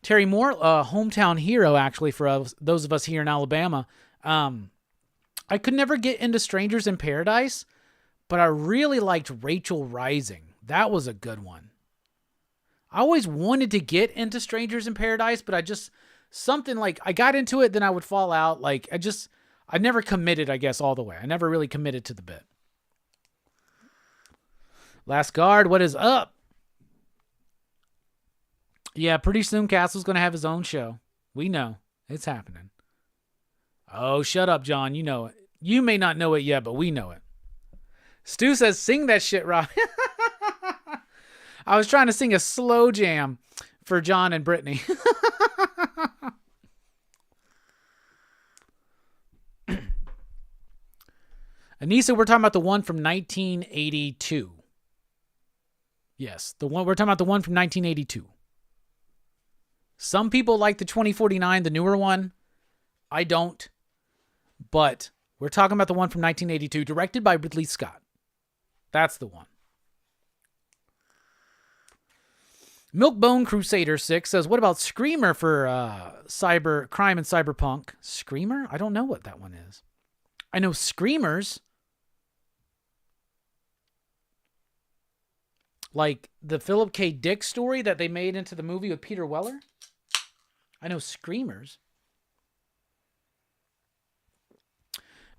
Terry Moore, a hometown hero, actually, for us, those of us here in Alabama. I could never get into Strangers in Paradise, but I really liked Rachel Rising. That was a good one. I always wanted to get into Strangers in Paradise, but I got into it, then I would fall out. I never committed, I guess, all the way. I never really committed to the bit. Last Guard, what is up? Yeah, pretty soon Castle's going to have his own show. We know. It's happening. Oh, shut up, John. You know it. You may not know it yet, but we know it. Stu says, sing that shit, Rob. I was trying to sing a slow jam for John and Brittany. Anissa, we're talking about the one from 1982. Yes, we're talking about the one from 1982. Some people like the 2049, the newer one. I don't. But we're talking about the one from 1982, directed by Ridley Scott. That's the one. Milkbone Crusader 6 says, what about Screamer for cyber crime and cyberpunk? Screamer? I don't know what that one is. I know Screamers. Like the Philip K. Dick story that they made into the movie with Peter Weller. I know Screamers.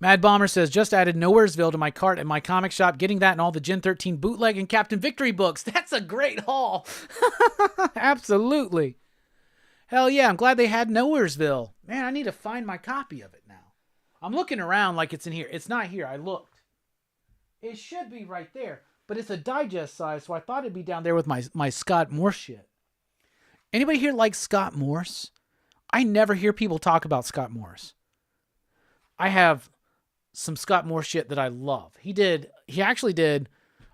Mad Bomber says, just added Nowheresville to my cart at my comic shop. Getting that and all the Gen 13 bootleg and Captain Victory books. That's a great haul. Absolutely. Hell yeah, I'm glad they had Nowheresville. Man, I need to find my copy of it now. I'm looking around like it's in here. It's not here. I looked. It should be right there. But it's a digest size, so I thought it'd be down there with my Scott Morse shit. Anybody here like Scott Morse? I never hear people talk about Scott Morse. I have some Scott Morse shit that I love. He actually did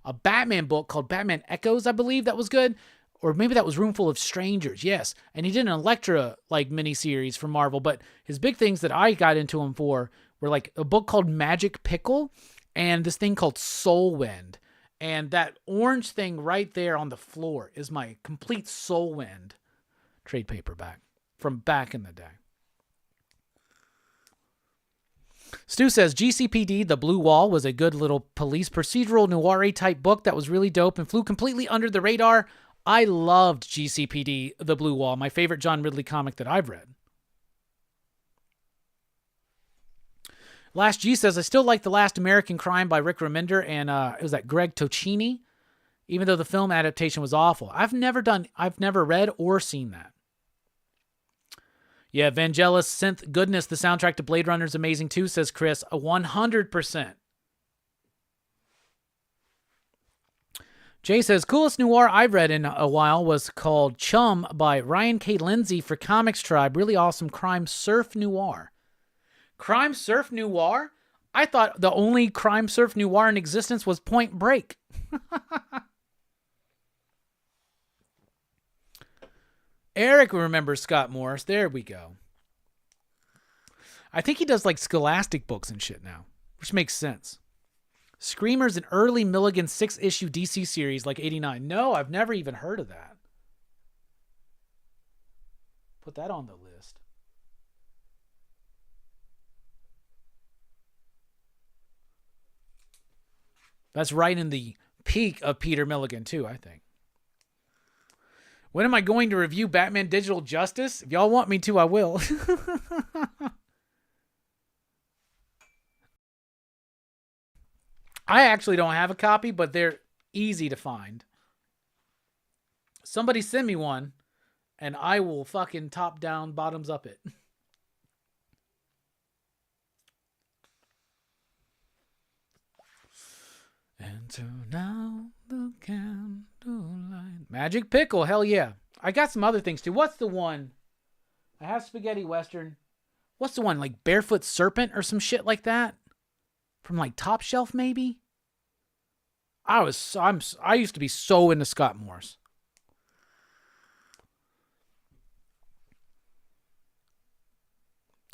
a Batman book called Batman Echoes, I believe, that was good. Or maybe that was Roomful of Strangers, yes. And he did an Elektra miniseries for Marvel, but his big things that I got into him for were like a book called Magic Pickle and this thing called Soul Wind. And that orange thing right there on the floor is my complete Soul Wind trade paperback from back in the day. Stu says, GCPD, The Blue Wall, was a good little police procedural noir type book that was really dope and flew completely under the radar. I loved GCPD, The Blue Wall, my favorite John Ridley comic that I've read. Last G says, I still like The Last American Crime by Rick Remender, and it was that Greg Tocchini, even though the film adaptation was awful. I've never read or seen that. Yeah, Vangelis Synth Goodness, the soundtrack to Blade Runner is amazing too, says Chris. 100%. Jay says, coolest noir I've read in a while was called Chum by Ryan K. Lindsay for Comics Tribe. Really awesome crime surf noir. Crime surf noir? I thought the only crime surf noir in existence was Point Break. Eric remembers Scott Morris. There we go. I think he does like Scholastic books and shit now, which makes sense. Screamer's an early Milligan 6-issue DC series like 89. No, I've never even heard of that. Put that on the list. That's right in the peak of Peter Milligan too, I think. When am I going to review Batman Digital Justice? If y'all want me to, I will. I actually don't have a copy, but they're easy to find. Somebody send me one, and I will fucking top down, bottoms up it. And turn out the candlelight. Magic Pickle, hell yeah. I got some other things too. What's the one? I have Spaghetti Western. What's the one? Like Barefoot Serpent or some shit like that? From like Top Shelf maybe? I used to be so into Scott Morris.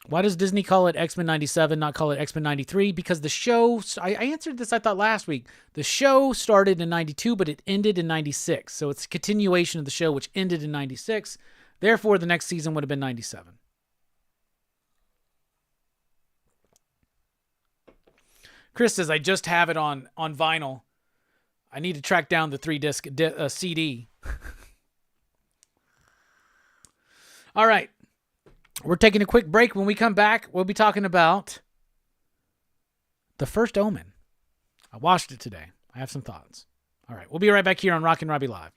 Why does Disney call it X-Men 97, not call it X-Men 93? Because the show, I answered this, I thought, last week. The show started in 92, but it ended in 96. So it's a continuation of the show, which ended in 96. Therefore, the next season would have been 97. Chris says, I just have it on vinyl. I need to track down the 3-disc CD. All right. We're taking a quick break. When we come back, we'll be talking about The First Omen. I watched it today. I have some thoughts. All right. We'll be right back here on Rockin Robbie Live.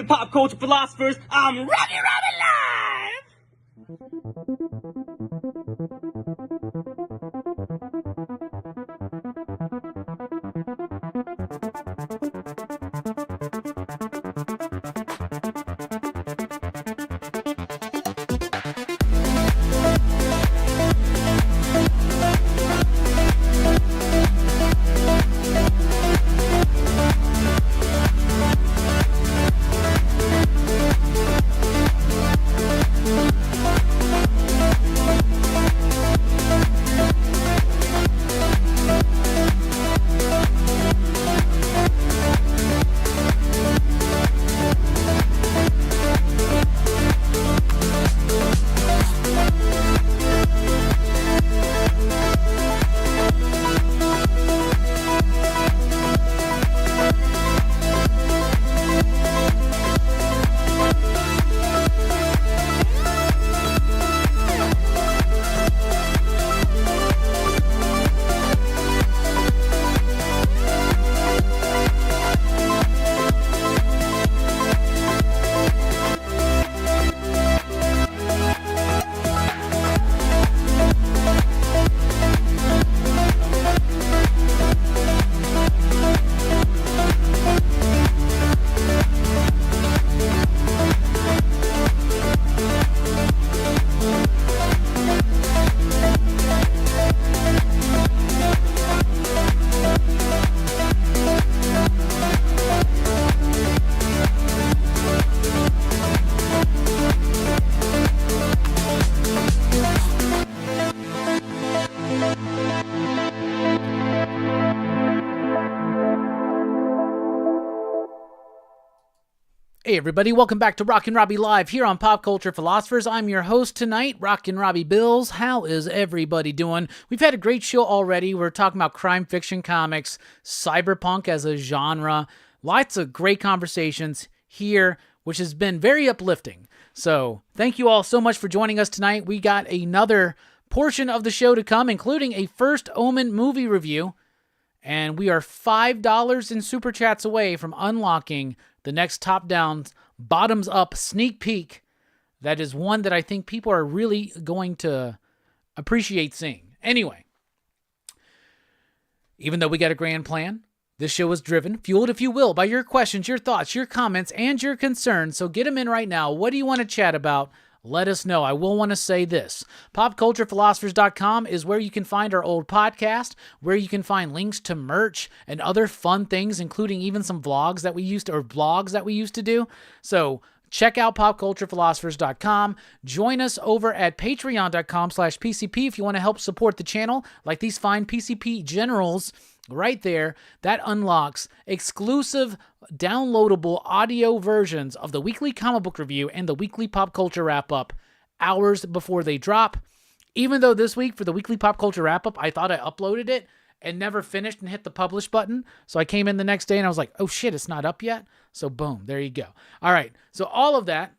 pop culture philosophers. I'm Rockin Robbie Live! Hey everybody, welcome back to Rockin Robbie Live here on Pop Culture Philosophers. I'm your host tonight, Rockin Robbie Bills. How is everybody doing? We've had a great show already. We're talking about crime fiction comics, cyberpunk as a genre. Lots of great conversations here, which has been very uplifting. So thank you all so much for joining us tonight. We got another portion of the show to come, including a First Omen movie review. And we are $5 in Super Chats away from unlocking the next top-down, bottoms-up sneak peek. That is one that I think people are really going to appreciate seeing. Anyway, even though we got a grand plan, this show is driven, fueled if you will, by your questions, your thoughts, your comments, and your concerns. So get them in right now. What do you want to chat about? Let us know. I will want to say this. PopCulturePhilosophers.com is where you can find our old podcast, where you can find links to merch and other fun things, including even some vlogs that we used to, or blogs that we used to do. So check out PopCulturePhilosophers.com. Join us over at Patreon.com/PCP if you want to help support the channel, like these fine PCP generals right there. That unlocks exclusive downloadable audio versions of the weekly comic book review and the weekly pop culture wrap-up hours before they drop. Even though this week for the weekly pop culture wrap-up, I thought I uploaded it and never finished and hit the publish button. So I came in the next day and I was like, oh shit, it's not up yet. So boom, there you go. All right, so all of that.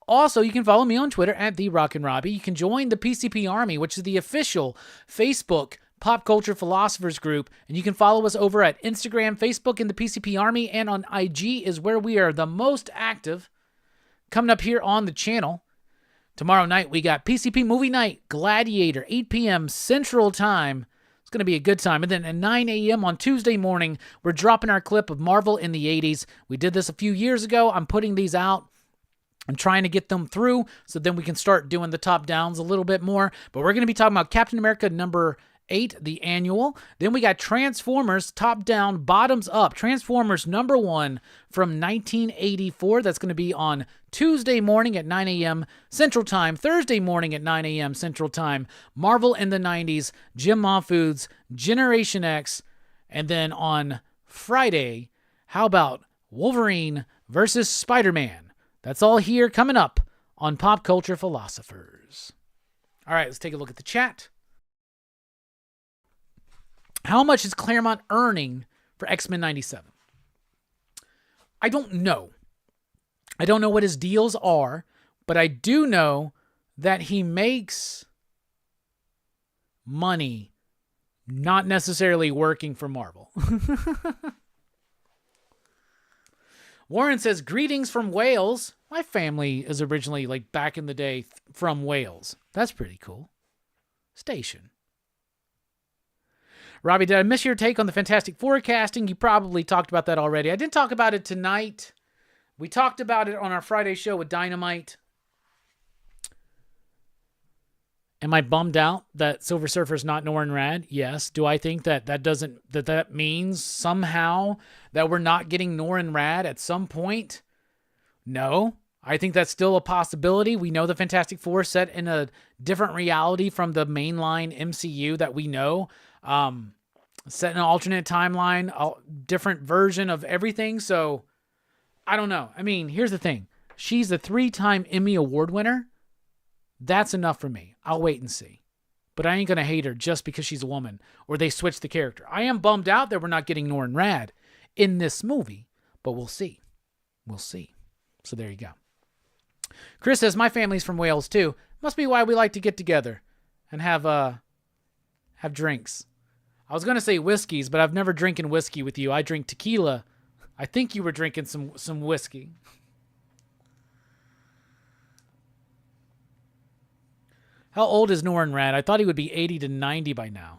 Also, you can follow me on Twitter at @TheRockinRobbie. You can join the PCP Army, which is the official Facebook Pop Culture Philosophers group, and you can follow us over at Instagram, Facebook, and the PCP Army, and on IG is where we are the most active. Coming up here on the channel, tomorrow night we got PCP Movie Night, Gladiator, 8 p.m. Central Time. It's going to be a good time. And then at 9 a.m. on Tuesday morning, we're dropping our clip of Marvel in the 80s. We did this a few years ago. I'm putting these out. I'm trying to get them through so then we can start doing the top downs a little bit more. But we're going to be talking about Captain America number 8, the annual. Then we got Transformers top down, bottoms up. Transformers number 1 from 1984. That's going to be on Tuesday morning at 9 a.m. Central Time. Thursday morning at 9 a.m. Central Time. Marvel in the 90s. Jim Mahfood's Generation X. And then on Friday, how about Wolverine versus Spider-Man? That's all here coming up on Pop Culture Philosophers. All right, let's take a look at the chat. How much is Claremont earning for X-Men 97? I don't know. I don't know what his deals are, but I do know that he makes money not necessarily working for Marvel. Warren says, greetings from Wales. My family is originally, like, back in the day from Wales. That's pretty cool. Station. Robbie, did I miss your take on the Fantastic Forecasting? You probably talked about that already. I didn't talk about it tonight. We talked about it on our Friday show with Dynamite. Am I bummed out that Silver Surfer's not Norrin Rad? Yes. Do I think that means somehow that we're not getting Norrin Rad at some point? No. I think that's still a possibility. We know the Fantastic Four set in a different reality from the mainline MCU that we know. Set in an alternate timeline, a different version of everything. So, I don't know. I mean, here's the thing. She's a 3-time Emmy Award winner. That's enough for me. I'll wait and see. But I ain't going to hate her just because she's a woman or they switched the character. I am bummed out that we're not getting Norrin Rad in this movie, but we'll see. We'll see. So there you go. Chris says, my family's from Wales too. Must be why we like to get together and have drinks. I was going to say whiskeys, but I've never drinking whiskey with you. I drink tequila. I think you were drinking some whiskey. How old is Norrin Rad? I thought he would be 80 to 90 by now.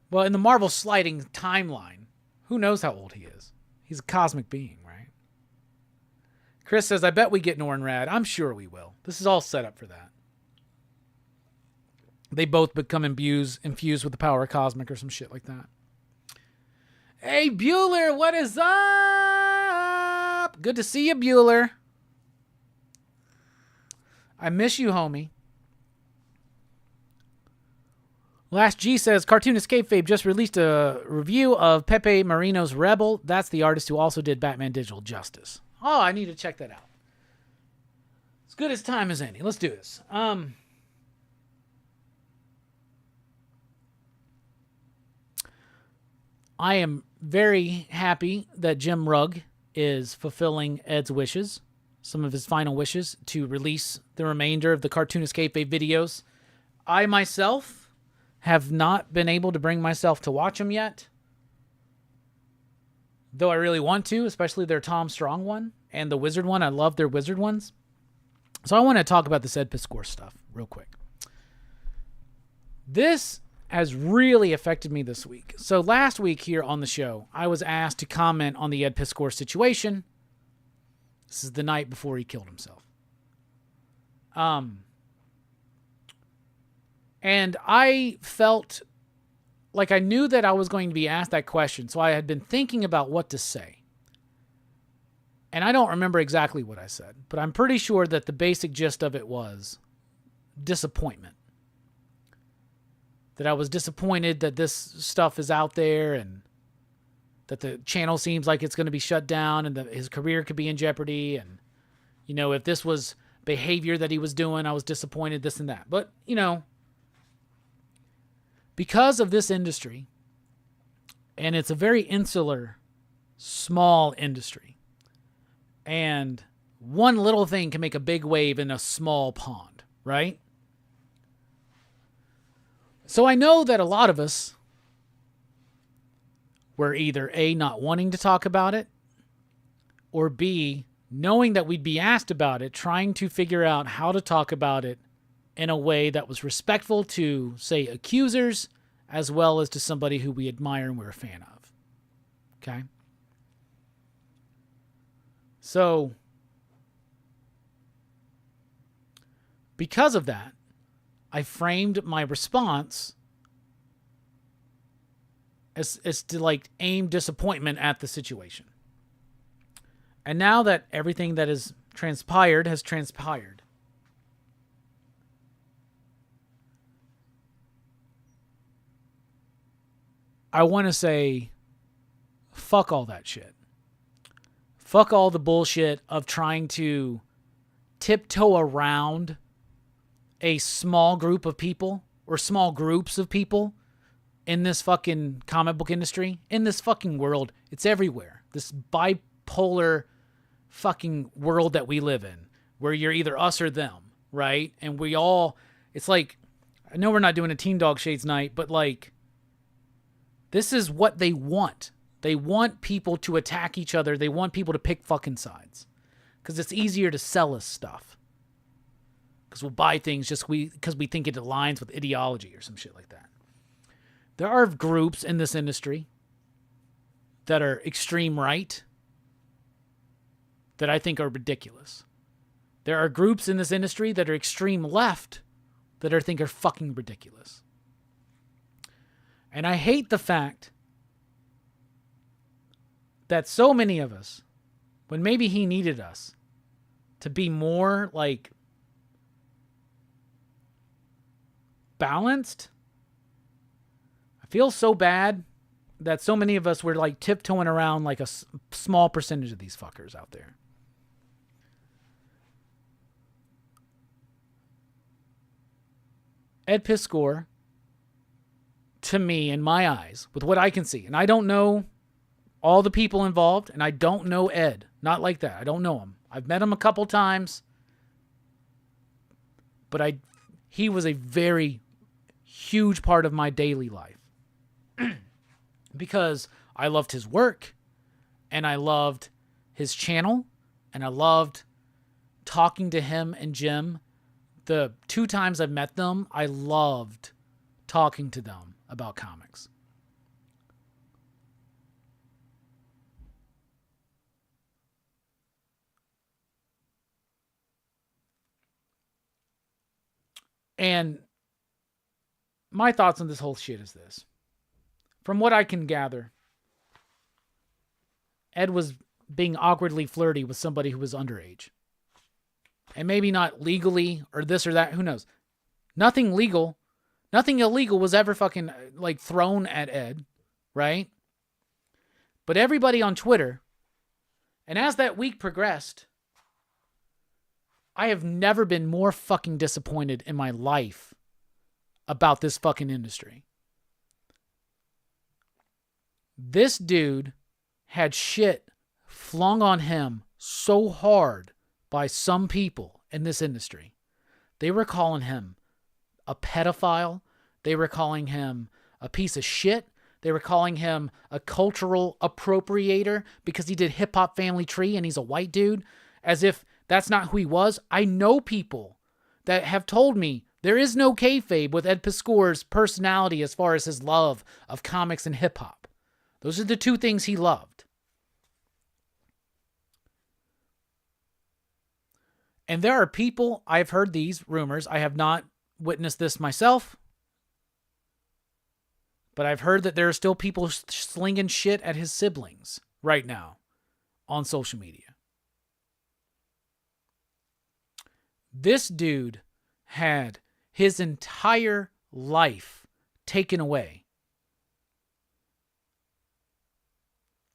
Well, in the Marvel sliding timeline, who knows how old he is? He's a cosmic being, right? Chris says, I bet we get Norrin Rad. I'm sure we will. This is all set up for that. They both become infused with the power of cosmic or some shit like that. Hey, Bueller, what is up? Good to see you, Bueller. I miss you, homie. Last G says, Cartoonist Kayfabe just released a review of Pepe Marino's Rebel. That's the artist who also did Batman Digital Justice. Oh, I need to check that out. As good as time as any. Let's do this. I am very happy that Jim Rugg is fulfilling Ed's wishes. Some of his final wishes to release the remainder of the Cartoonist Kayfabe videos. I myself have not been able to bring myself to watch them yet. Though I really want to, especially their Tom Strong one and the Wizard one. I love their Wizard ones. So I want to talk about this Ed Piscor stuff real quick. This has really affected me this week. So last week here on the show, I was asked to comment on the Ed Piscor situation. This is the night before he killed himself. And I felt like I knew that I was going to be asked that question, so I had been thinking about what to say. And I don't remember exactly what I said, but I'm pretty sure that the basic gist of it was disappointment. That I was disappointed that this stuff is out there and that the channel seems like it's going to be shut down and that his career could be in jeopardy. And, you know, if this was behavior that he was doing, I was disappointed, this and that. But, you know, because of this industry, and it's a very insular, small industry, and one little thing can make a big wave in a small pond, right? So I know that a lot of us were either A, not wanting to talk about it, or B, knowing that we'd be asked about it, trying to figure out how to talk about it in a way that was respectful to, say, accusers, as well as to somebody who we admire and we're a fan of. Okay? So, because of that, I framed my response as to like aim disappointment at the situation. And now that everything that has transpired, I want to say, fuck all that shit. Fuck all the bullshit of trying to tiptoe around a small group of people or small groups of people in this fucking comic book industry, in this fucking world. It's everywhere. This bipolar fucking world that we live in, where you're either us or them, right? And we all, it's like, I know we're not doing a Teen Dog Shades night, but like, this is what they want. They want people to attack each other. They want people to pick fucking sides. Because it's easier to sell us stuff. Because we'll buy things just because we think it aligns with ideology or some shit like that. There are groups in this industry that are extreme right that I think are ridiculous. There are groups in this industry that are extreme left that I think are fucking ridiculous. And I hate the fact that so many of us, when maybe he needed us to be more like balanced, I feel so bad that so many of us were like tiptoeing around like a small percentage of these fuckers out there. Ed Piskor, to me, in my eyes, with what I can see, and I don't know all the people involved, and I don't know Ed. Not like that. I don't know him. I've met him a couple times, but he was a very huge part of my daily life. Because I loved his work, and I loved his channel, and I loved talking to him and Jim. The 2 times I've met them, I loved talking to them about comics. And my thoughts on this whole shit is this. From what I can gather, Ed was being awkwardly flirty with somebody who was underage. And maybe not legally or this or that, who knows. Nothing legal, nothing illegal was ever fucking like thrown at Ed, right? But everybody on Twitter, and as that week progressed, I have never been more fucking disappointed in my life about this fucking industry. This dude had shit flung on him so hard by some people in this industry. They were calling him a pedophile. They were calling him a piece of shit. They were calling him a cultural appropriator because he did Hip Hop Family Tree and he's a white dude, as if that's not who he was. I know people that have told me there is no kayfabe with Ed Piskor's personality as far as his love of comics and hip hop. Those are the 2 things he loved. And there are people, I've heard these rumors, I have not witnessed this myself, but I've heard that there are still people slinging shit at his siblings right now on social media. This dude had his entire life taken away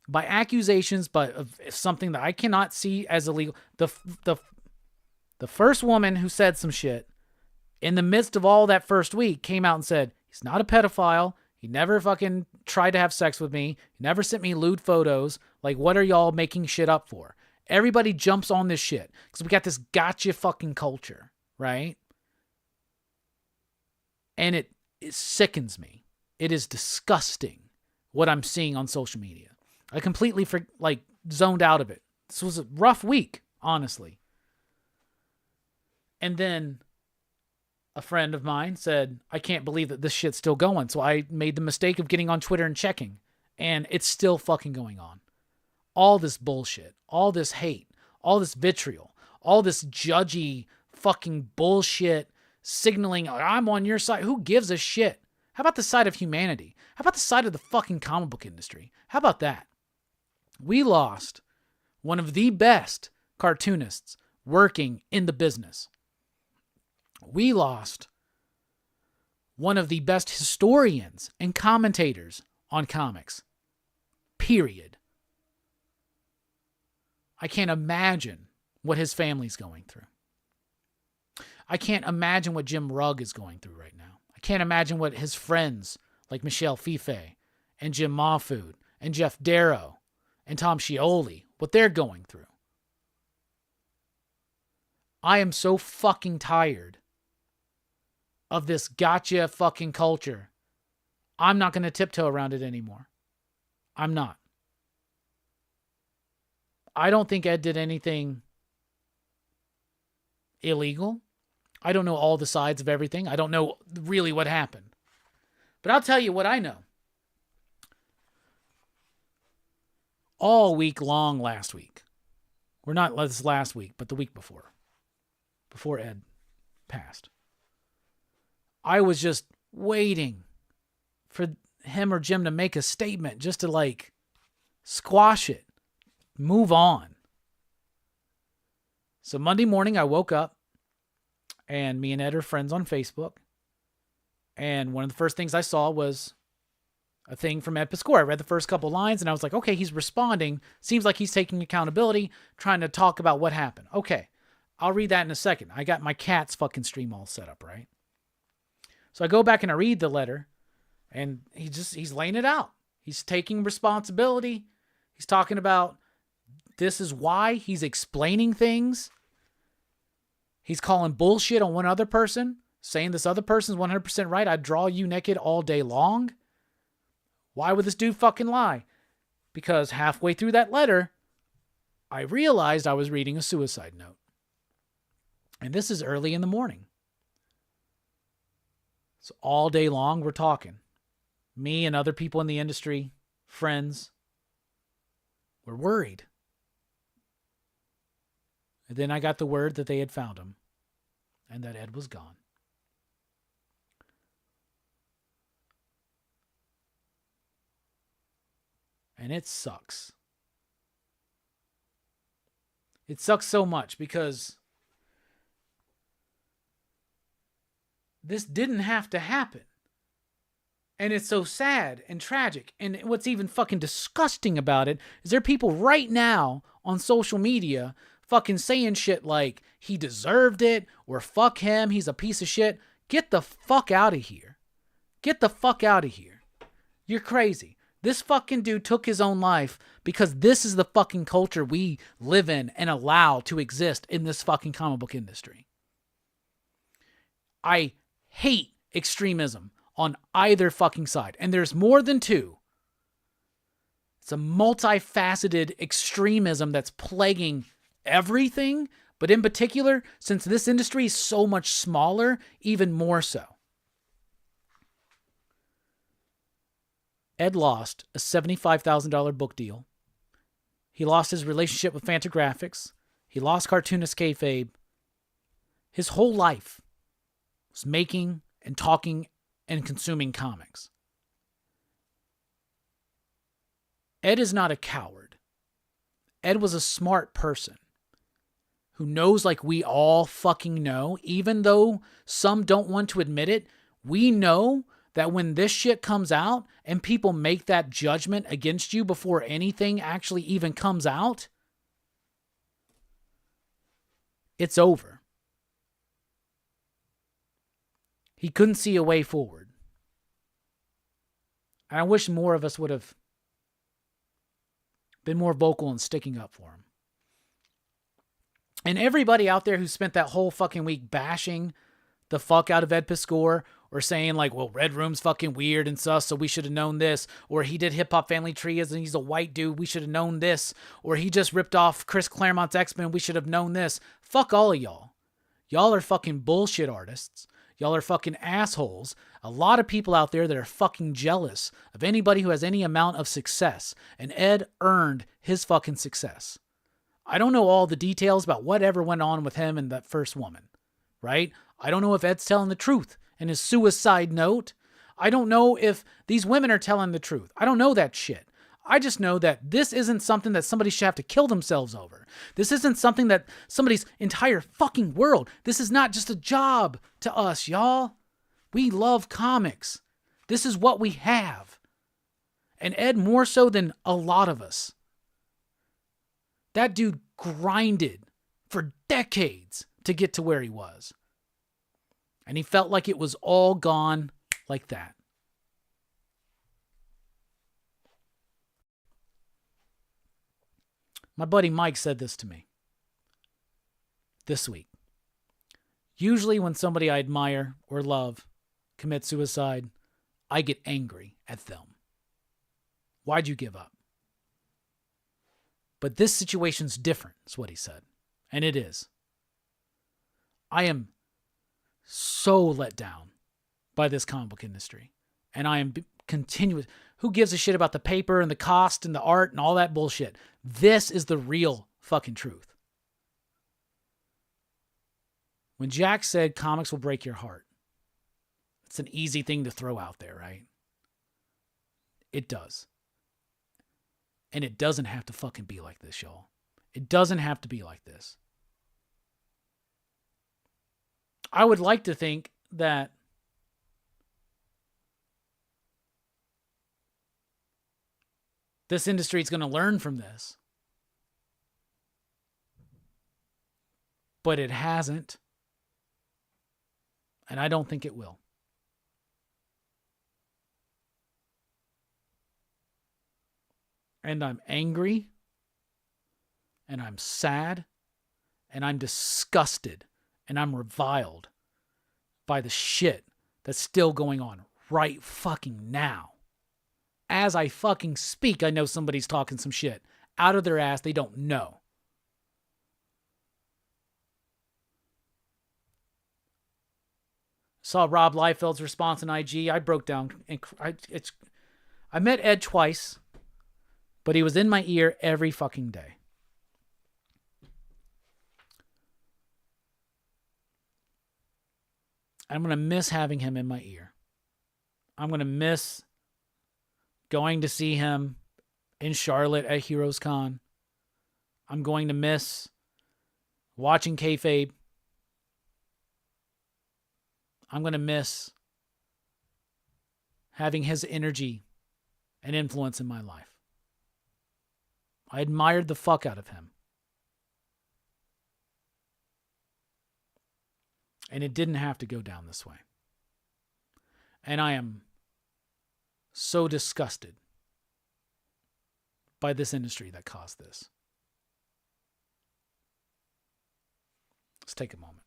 by accusations, but of something that I cannot see as illegal. The first woman who said some shit in the midst of all that first week came out and said, he's not a pedophile. He never fucking tried to have sex with me. He never sent me lewd photos. Like, what are y'all making shit up for? Everybody jumps on this shit because we got this gotcha fucking culture, right? And it sickens me. It is disgusting what I'm seeing on social media. I completely zoned out of it. This was a rough week, honestly. And then a friend of mine said, I can't believe that this shit's still going. So I made the mistake of getting on Twitter and checking. And it's still fucking going on. All this bullshit, all this hate, all this vitriol, all this judgy fucking bullshit signaling, I'm on your side. Who gives a shit? How about the side of humanity? How about the side of the fucking comic book industry? How about that? We lost one of the best cartoonists working in the business. We lost one of the best historians and commentators on comics. Period. I can't imagine what his family's going through. I can't imagine what Jim Rugg is going through right now. I can't imagine what his friends like Michelle Fife and Jim Mahfood and Jeff Darrow and Tom Scioli, what they're going through. I am so fucking tired of this gotcha fucking culture. I'm not going to tiptoe around it anymore. I'm not. I don't think Ed did anything illegal. I don't know all the sides of everything. I don't know really what happened. But I'll tell you what I know. All week long last week. We're not this last week, but the week before Ed passed. I was just waiting for him or Jim to make a statement just to like squash it, move on. So Monday morning I woke up and me and Ed are friends on Facebook. And one of the first things I saw was a thing from Ed Piscor. I read the first couple lines and I was like, okay, he's responding. Seems like he's taking accountability, trying to talk about what happened. Okay, I'll read that in a second. I got my cat's fucking stream all set up, right? So I go back and I read the letter and he's laying it out. He's taking responsibility. He's talking about this is why. He's explaining things. He's calling bullshit on one other person, saying this other person's 100% right. I'd draw you naked all day long. Why would this dude fucking lie? Because halfway through that letter, I realized I was reading a suicide note. And this is early in the morning. So all day long, we're talking. Me and other people in the industry, friends, we're worried. And then I got the word that they had found him and that Ed was gone. And it sucks. It sucks so much because this didn't have to happen. And it's so sad and tragic. And what's even fucking disgusting about it is there are people right now on social media fucking saying shit like he deserved it or fuck him, he's a piece of shit. Get the fuck out of here. Get the fuck out of here. You're crazy. This fucking dude took his own life because this is the fucking culture we live in and allow to exist in this fucking comic book industry. I hate extremism on either fucking side. And there's more than two. It's a multifaceted extremism that's plaguing everything, but in particular, since this industry is so much smaller, even more so. Ed lost a $75,000 book deal. He lost his relationship with Fantagraphics. He lost cartoonist kayfabe. His whole life was making and talking and consuming comics. Ed is not a coward. Ed was a smart person who knows, like we all fucking know, even though some don't want to admit it, we know that when this shit comes out and people make that judgment against you before anything actually even comes out, it's over. He couldn't see a way forward. And I wish more of us would have been more vocal in sticking up for him. And everybody out there who spent that whole fucking week bashing the fuck out of Ed Piscor or saying like, well, Red Room's fucking weird and sus, so we should have known this. Or he did Hip Hop Family Tree and he's a white dude, we should have known this. Or he just ripped off Chris Claremont's X-Men, we should have known this. Fuck all of y'all. Y'all are fucking bullshit artists. Y'all are fucking assholes. A lot of people out there that are fucking jealous of anybody who has any amount of success. And Ed earned his fucking success. I don't know all the details about whatever went on with him and that first woman, right? I don't know if Ed's telling the truth in his suicide note. I don't know if these women are telling the truth. I don't know that shit. I just know that this isn't something that somebody should have to kill themselves over. This isn't something that somebody's entire fucking world. This is not just a job to us, y'all. We love comics. This is what we have. And Ed more so than a lot of us. That dude grinded for decades to get to where he was. And he felt like it was all gone like that. My buddy Mike said this to me this week. Usually when somebody I admire or love commits suicide, I get angry at them. Why'd you give up? But this situation's different, is what he said. And it is. I am so let down by this comic book industry. And I am continuous. Who gives a shit about the paper and the cost and the art and all that bullshit? This is the real fucking truth. When Jack said comics will break your heart, it's an easy thing to throw out there, right? It does. And it doesn't have to fucking be like this, y'all. It doesn't have to be like this. I would like to think that this industry is going to learn from this. But it hasn't. And I don't think it will. And I'm angry. And I'm sad. And I'm disgusted. And I'm reviled by the shit that's still going on right fucking now. As I fucking speak, I know somebody's talking some shit out of their ass they don't know. Saw Rob Liefeld's response on IG. I broke down. I met Ed twice, but he was in my ear every fucking day. I'm going to miss having him in my ear. I'm going to miss going to see him in Charlotte at Heroes Con. I'm going to miss watching kayfabe. I'm going to miss having his energy and influence in my life. I admired the fuck out of him. And it didn't have to go down this way. And I am so disgusted by this industry that caused this. Let's take a moment.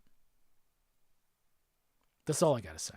That's all I got to say.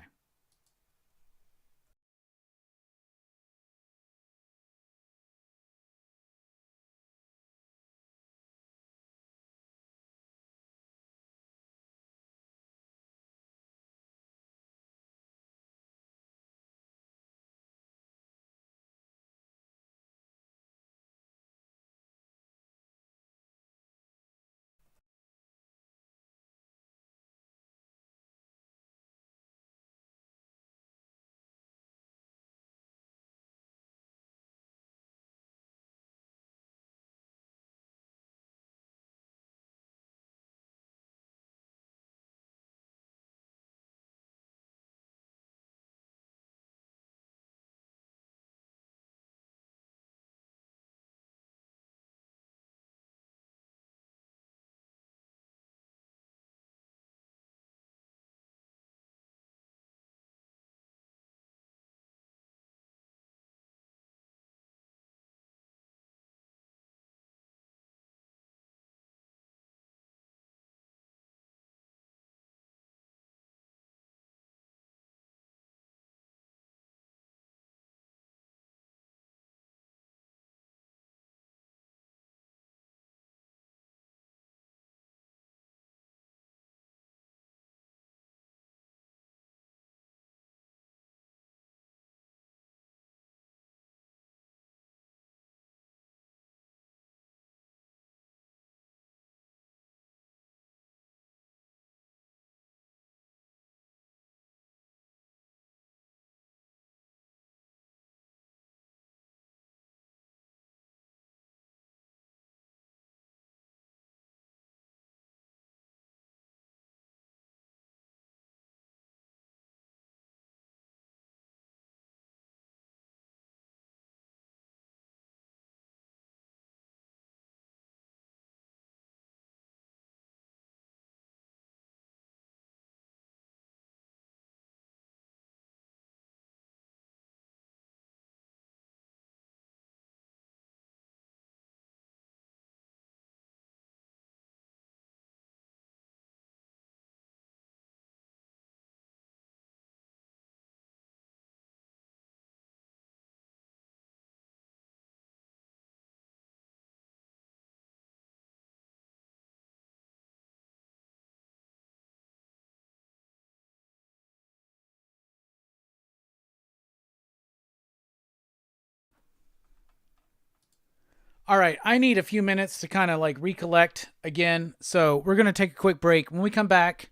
All right, I need a few minutes to kind of like recollect again. So we're going to take a quick break. When we come back,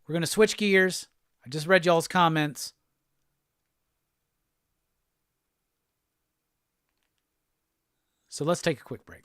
we're going to switch gears. I just read y'all's comments. So let's take a quick break.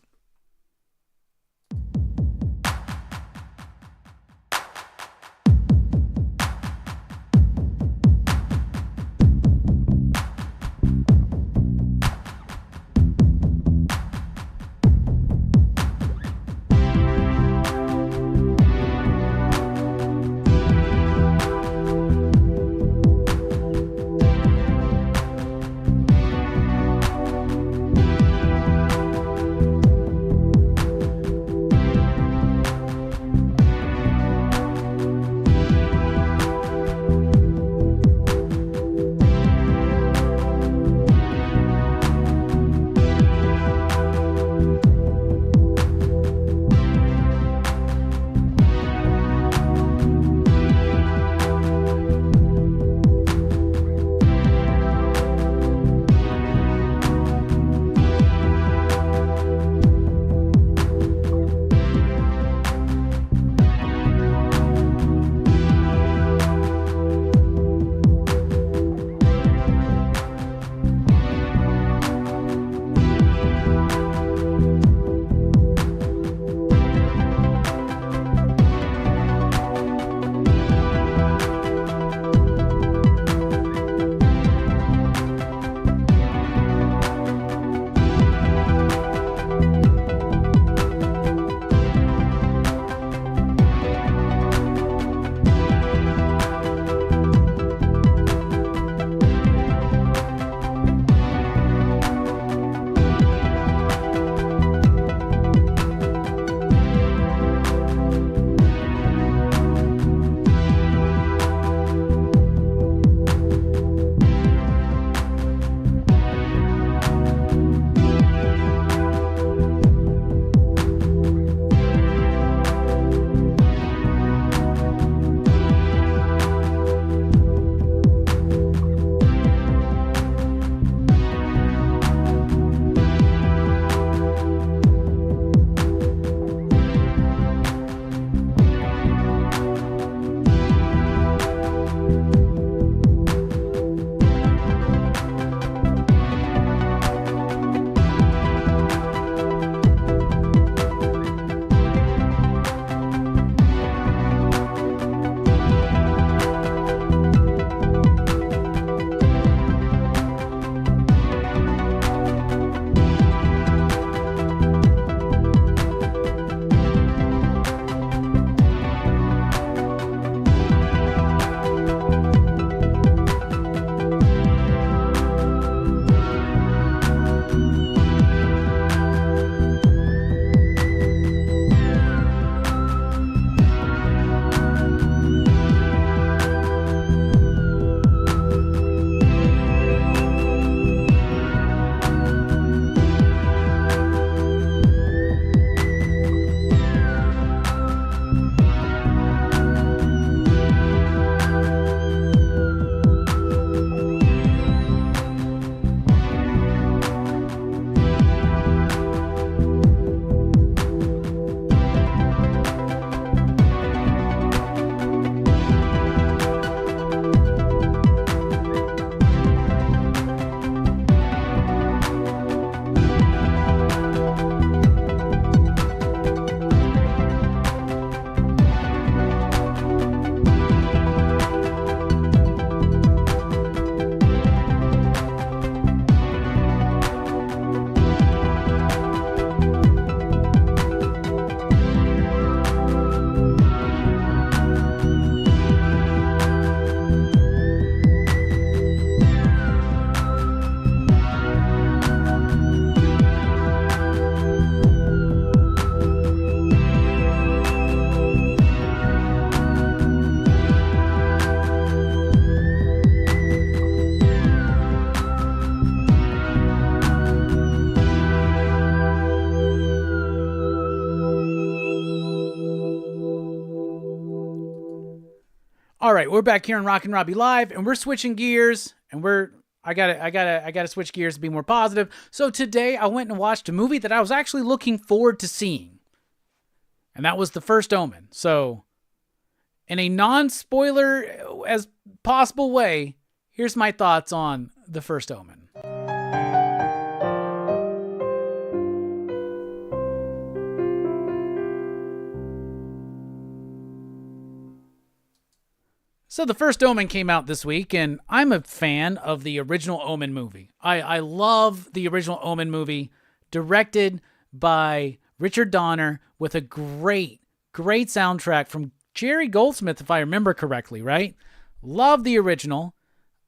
All right, we're back here on Rockin' Robbie Live, and we're switching gears, and we're I gotta switch gears to be more positive. So today I went and watched a movie that I was actually looking forward to seeing. And that was The First Omen. So in a non-spoiler as possible way, here's my thoughts on The First Omen. So The First Omen came out this week, and I'm a fan of the original Omen movie. I love the original Omen movie, directed by Richard Donner with a great soundtrack from Jerry Goldsmith, if I remember correctly, right? Love the original.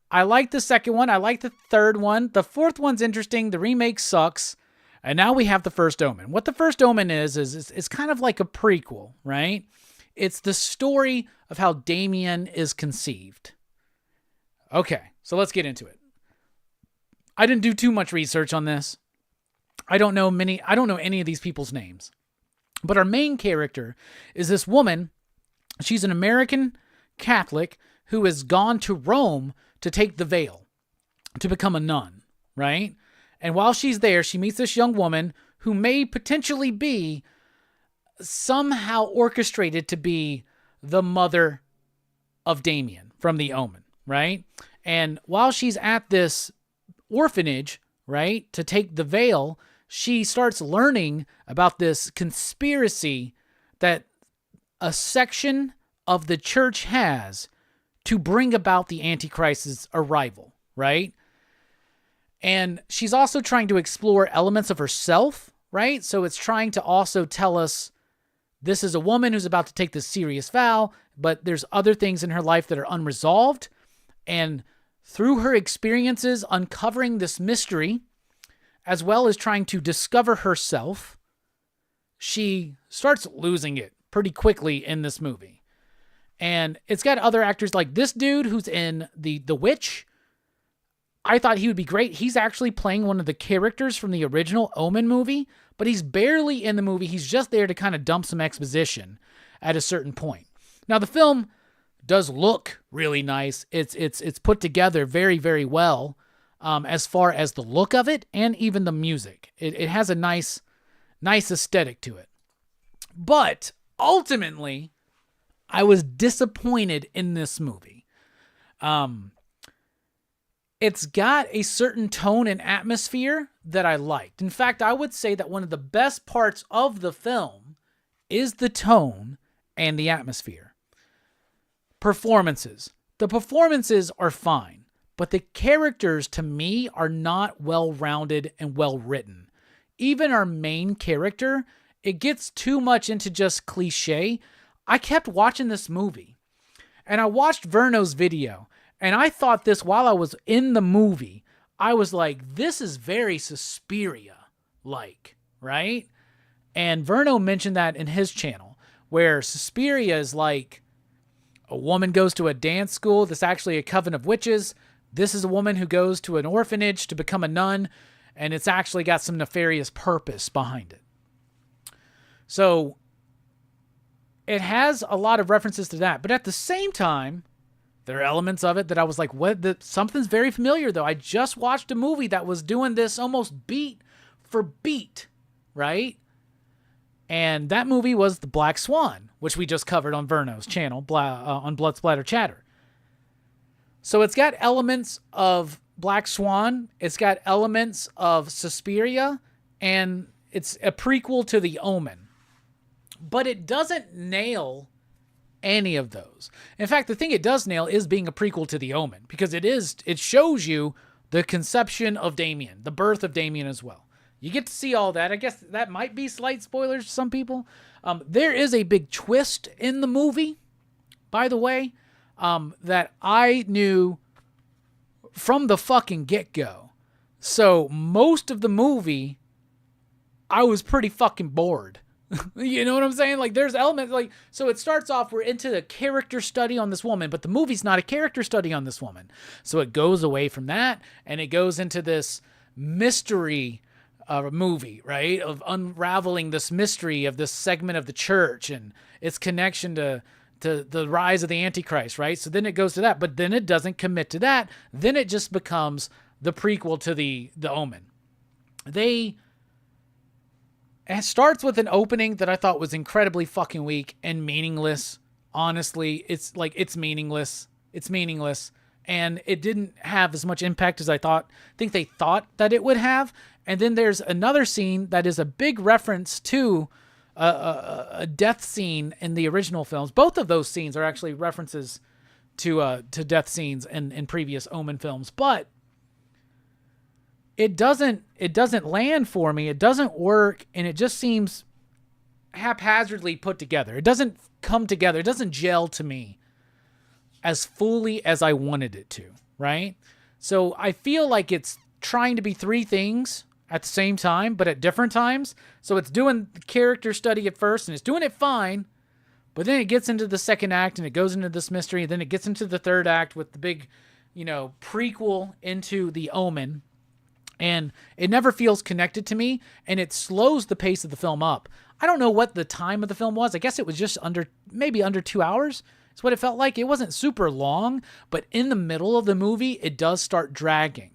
I like the second one. I like the third one. The fourth one's interesting. The remake sucks. And now we have The First Omen. What The First Omen is kind of like a prequel, right? It's the story of how Damien is conceived. Okay, so let's get into it. I didn't do too much research on this. I don't know any of these people's names. But our main character is this woman. She's an American Catholic who has gone to Rome to take the veil, to become a nun, right? And while she's there, she meets this young woman who may potentially be somehow orchestrated to be the mother of Damien from the Omen, right? And while she's at this orphanage, right, to take the veil, she starts learning about this conspiracy that a section of the church has to bring about the Antichrist's arrival, right? And she's also trying to explore elements of herself, right? So it's trying to also tell us this is a woman who's about to take this serious vow, but there's other things in her life that are unresolved. And through her experiences uncovering this mystery, as well as trying to discover herself, she starts losing it pretty quickly in this movie. And it's got other actors like this dude who's in The Witch. I thought he would be great. He's actually playing one of the characters from the original Omen movie, but he's barely in the movie. He's just there to kind of dump some exposition at a certain point. Now, the film does look really nice. It's put together very, very well as far as the look of it and even the music. It has a nice aesthetic to it. But ultimately, I was disappointed in this movie. It's got a certain tone and atmosphere that I liked. In fact, I would say that one of the best parts of the film is the tone and the atmosphere. Performances. The performances are fine, but the characters, to me, are not well-rounded and well-written. Even our main character, it gets too much into just cliche. I kept watching this movie, and I watched Verno's video, and I thought this while I was in the movie. I was like, this is very Suspiria-like, right? And Verno mentioned that in his channel, where Suspiria is like a woman goes to a dance school that's actually a coven of witches. This is a woman who goes to an orphanage to become a nun, and it's actually got some nefarious purpose behind it. So it has a lot of references to that, but at the same time, there are elements of it that I was like, what? Something's very familiar, though. I just watched a movie that was doing this almost beat for beat, right? And that movie was The Black Swan, which we just covered on Verno's channel, on Blood Splatter Chatter. So it's got elements of Black Swan, it's got elements of Suspiria, and it's a prequel to The Omen. But it doesn't nail any of those. In fact, the thing it does nail is being a prequel to The Omen, because it shows you the conception of Damien, the birth of Damien as well. You get to see all that. I guess that might be slight spoilers to some people. There is a big twist in the movie, by the way, that I knew from the fucking get-go. So most of the movie, I was pretty fucking bored. You know what I'm saying? Like, there's elements, like, so it starts off, we're into the character study on this woman, but the movie's not a character study on this woman. So it goes away from that, and it goes into this mystery movie, right? Of unraveling this mystery of this segment of the church and its connection to to the rise of the Antichrist, right? So then it goes to that, but then it doesn't commit to that. Then it just becomes the prequel to the Omen. It starts with an opening that I thought was incredibly fucking weak and meaningless. Honestly, it's meaningless. It's meaningless. And it didn't have as much impact as I think they thought that it would have. And then there's another scene that is a big reference to a death scene in the original films. Both of those scenes are actually references to death scenes in previous Omen films, but it doesn't land for me. It doesn't work, and it just seems haphazardly put together. It doesn't come together. It doesn't gel to me as fully as I wanted it to, right? So I feel like it's trying to be three things at the same time, but at different times. So it's doing the character study at first, and it's doing it fine, but then it gets into the second act, and it goes into this mystery, and then it gets into the third act with the big, prequel into the Omen, and it never feels connected to me, and it slows the pace of the film up. I don't know what the time of the film was. I guess it was just maybe under 2 hours. It's what it felt like. It wasn't super long, but in the middle of the movie, it does start dragging.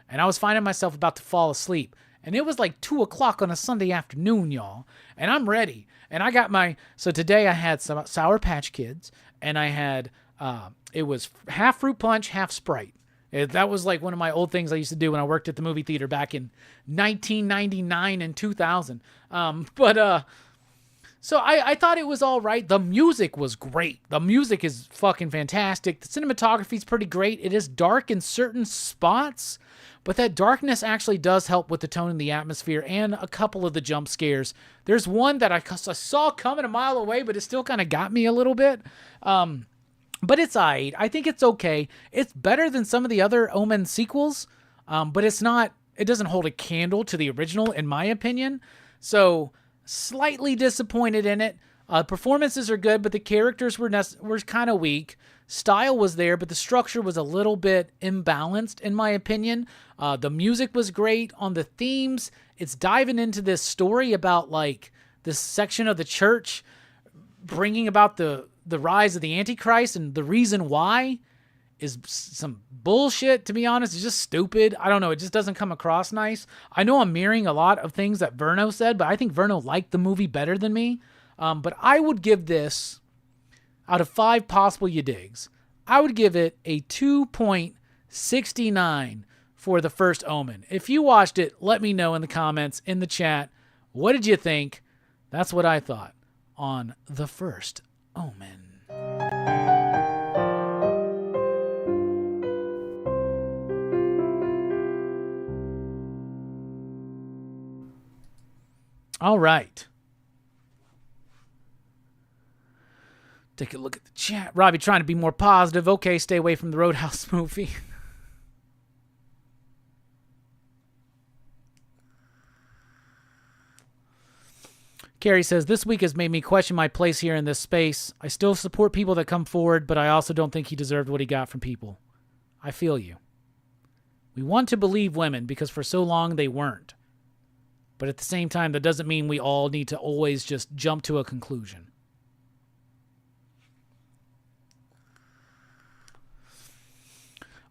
And I was finding myself about to fall asleep. And it was like 2 o'clock on a Sunday afternoon, y'all. And I'm ready. And I got so today I had some Sour Patch Kids, and I had, it was half fruit punch, half Sprite. That was like one of my old things I used to do when I worked at the movie theater back in 1999 and 2000. So I thought it was all right. The music was great. The music is fucking fantastic. The cinematography is pretty great. It is dark in certain spots, but that darkness actually does help with the tone and the atmosphere and a couple of the jump scares. There's one that I saw coming a mile away, but it still kind of got me a little bit. But it's alright. I think it's okay. It's better than some of the other Omen sequels, but it doesn't hold a candle to the original, in my opinion. So slightly disappointed in it. Performances are good, but the characters were kind of weak. Style was there, but the structure was a little bit imbalanced, in my opinion. The music was great on the themes. It's diving into this story about like this section of the church bringing about the rise of the Antichrist, and the reason why is some bullshit, to be honest. It's just stupid. I don't know. It just doesn't come across nice. I know I'm mirroring a lot of things that Verno said, but I think Verno liked the movie better than me. But I would give this, out of 5 possible you digs, I would give it a 2.69 for the first Omen. If you watched it, let me know in the comments, in the chat. What did you think? That's what I thought on the first Omen. All right. Take a look at the chat. Robbie trying to be more positive. Okay, stay away from the Roadhouse movie. Carrie says, this week has made me question my place here in this space. I still support people that come forward, but I also don't think he deserved what he got from people. I feel you. We want to believe women because for so long they weren't. But at the same time, that doesn't mean we all need to always just jump to a conclusion.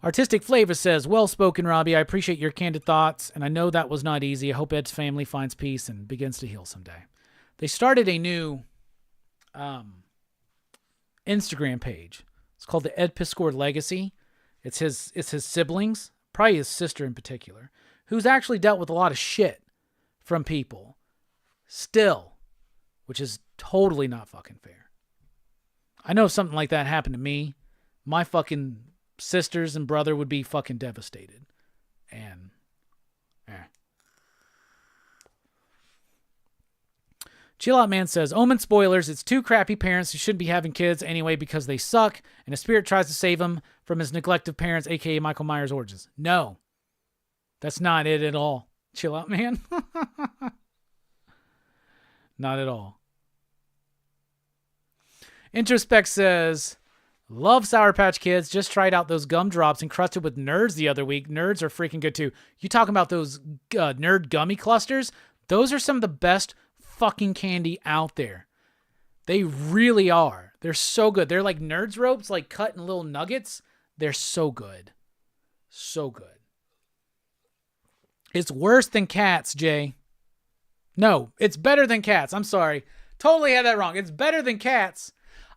Artistic Flavor says, well spoken, Robbie. I appreciate your candid thoughts, and I know that was not easy. I hope Ed's family finds peace and begins to heal someday. They started a new Instagram page. It's called the Ed Piscord Legacy. It's his siblings, probably his sister in particular, who's actually dealt with a lot of shit from people still, which is totally not fucking fair. I know if something like that happened to me, my fucking sisters and brother would be fucking devastated. And Chill Out Man says, Omen spoilers, it's 2 crappy parents who shouldn't be having kids anyway because they suck, and a spirit tries to save him from his neglected parents, aka Michael Myers' origins. No, that's not it at all. Chill Out Man. Not at all. Introspect says, love Sour Patch Kids. Just tried out those gumdrops encrusted with nerds the other week. Nerds are freaking good too. You talking about those nerd gummy clusters? Those are some of the best fucking candy out there. They really are. They're so good. They're like Nerds ropes, like cut in little nuggets. They're so good. So good. It's worse than Cats, Jay. No, it's better than Cats. I'm sorry. Totally had that wrong. It's better than Cats.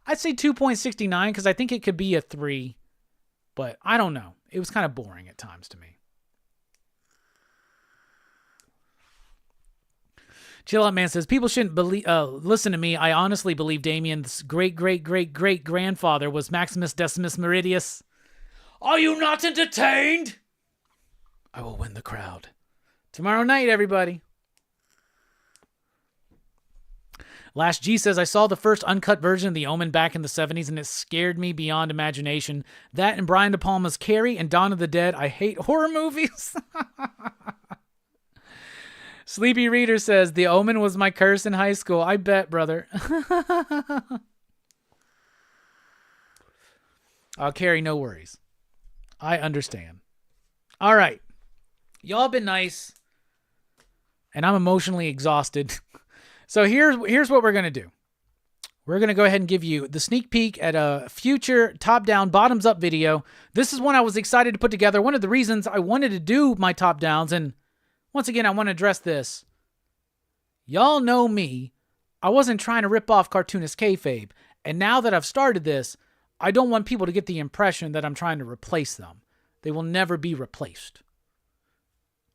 I'd say 2.69 because I think it could be a 3. But I don't know. It was kind of boring at times to me. Chill Out Man says, people shouldn't listen to me. I honestly believe Damien's great-great-great-great-grandfather was Maximus Decimus Meridius. Are you not entertained? I will win the crowd. Tomorrow night, everybody. Last G says, I saw the first uncut version of The Omen back in the 70s, and it scared me beyond imagination. That and Brian De Palma's Carrie and Dawn of the Dead. I hate horror movies. Sleepy Reader says, The Omen was my curse in high school. I bet, brother. Carrie, no worries. I understand. All right. Y'all been nice, and I'm emotionally exhausted. So here's what we're going to do. We're going to go ahead and give you the sneak peek at a future top-down, bottoms-up video. This is one I was excited to put together. One of the reasons I wanted to do my top-downs, and once again, I want to address this. Y'all know me. I wasn't trying to rip off cartoonist kayfabe, and now that I've started this, I don't want people to get the impression that I'm trying to replace them. They will never be replaced.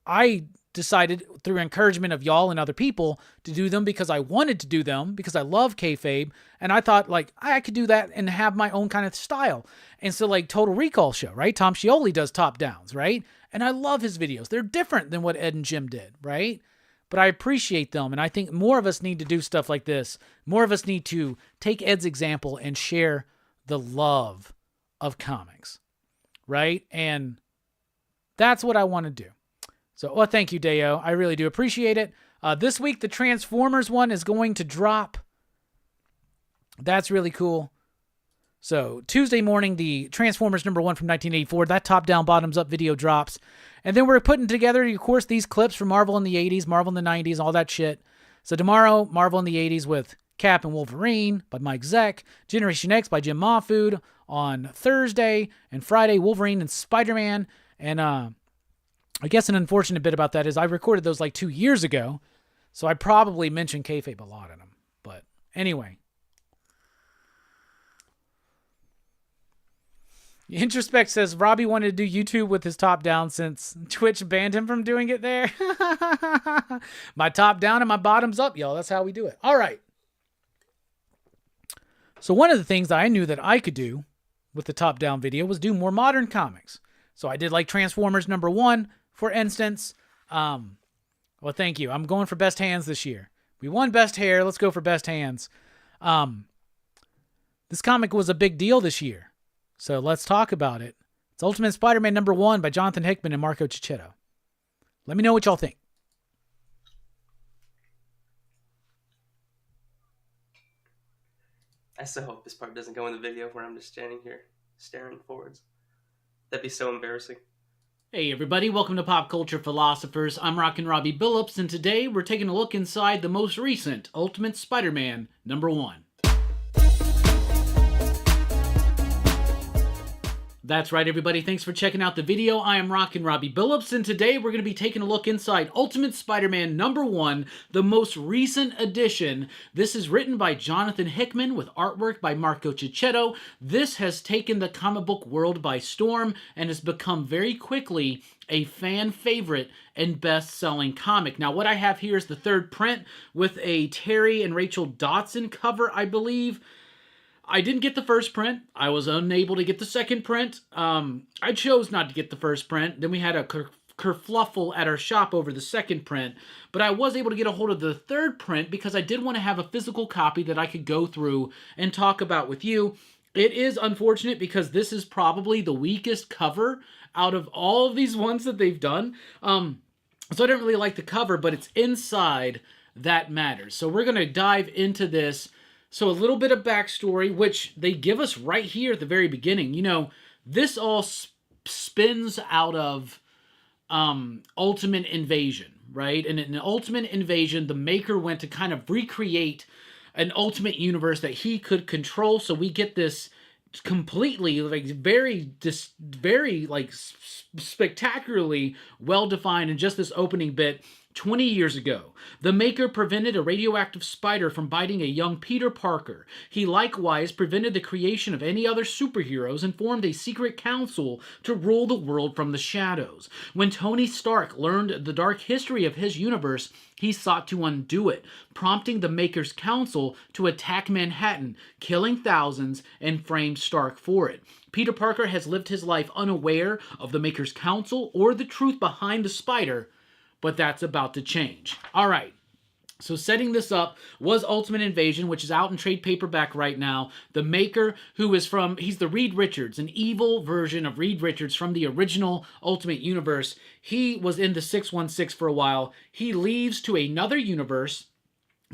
I decided through encouragement of y'all and other people to do them because I wanted to do them, because I love kayfabe, and I thought, like, I could do that and have my own kind of style. And so, like, Total Recall show, right? Tom Scioli does top downs, right? And I love his videos. They're different than what Ed and Jim did, right? But I appreciate them, and I think more of us need to do stuff like this. More of us need to take Ed's example and share the love of comics, right? And that's what I want to do. So, well, thank you, Deo. I really do appreciate it. This week, the Transformers one is going to drop. That's really cool. So, Tuesday morning, the Transformers #1 from 1984, that top-down, bottoms-up video drops. And then we're putting together, of course, these clips from Marvel in the 80s, Marvel in the 90s, all that shit. So, tomorrow, Marvel in the 80s with Cap and Wolverine by Mike Zeck, Generation X by Jim Mahfood on Thursday, and Friday, Wolverine and Spider-Man. And, I guess an unfortunate bit about that is I recorded those like 2 years ago, so I probably mentioned kayfabe a lot in them. But anyway. Introspect says, Robbie wanted to do YouTube with his top down since Twitch banned him from doing it there. My top down and my bottoms up, y'all. That's how we do it. All right. So one of the things that I knew that I could do with the top down video was do more modern comics. So I did like Transformers #1. For instance, well, thank you. I'm going for best hands this year. We won best hair. Let's go for best hands. This comic was a big deal this year. So let's talk about it. It's Ultimate Spider-Man #1 by Jonathan Hickman and Marco Cicchetto. Let me know what y'all think. I so hope this part doesn't go in the video where I'm just standing here staring forwards. That'd be so embarrassing. Hey everybody, welcome to Pop Culture Philosophers. I'm Rockin Robbie Billups, and today we're taking a look inside the most recent Ultimate Spider-Man #1. That's right, everybody. Thanks for checking out the video. I am Rockin Robbie Billups, and today we're going to be taking a look inside Ultimate Spider-Man #1, the most recent edition. This is written by Jonathan Hickman with artwork by Marco Cicchetto. This has taken the comic book world by storm and has become very quickly a fan favorite and best-selling comic. Now, what I have here is the third print with a Terry and Rachel Dotson cover, I believe. I didn't get the first print. I was unable to get the second print. I chose not to get the first print. Then we had a kerfluffle at our shop over the second print. But I was able to get a hold of the third print because I did want to have a physical copy that I could go through and talk about with you. It is unfortunate because this is probably the weakest cover out of all of these ones that they've done. So I don't really like the cover, but it's inside that matters. So we're going to dive into this. So a little bit of backstory, which they give us right here at the very beginning. You know, this all spins out of Ultimate Invasion, right? And in Ultimate Invasion, the maker went to kind of recreate an ultimate universe that he could control. So we get this completely like very like spectacularly well defined in just this opening bit. 20 years ago, the Maker prevented a radioactive spider from biting a young Peter Parker. He likewise prevented the creation of any other superheroes and formed a secret council to rule the world from the shadows. When Tony Stark learned the dark history of his universe, he sought to undo it, prompting the Maker's council to attack Manhattan, killing thousands, and frame Stark for it. Peter Parker has lived his life unaware of the Maker's council or the truth behind the spider, but that's about to change. All right. So setting this up was Ultimate Invasion, which is out in trade paperback right now. The Maker, he's the Reed Richards, an evil version of Reed Richards from the original Ultimate Universe. He was in the 616 for a while. He leaves to another universe,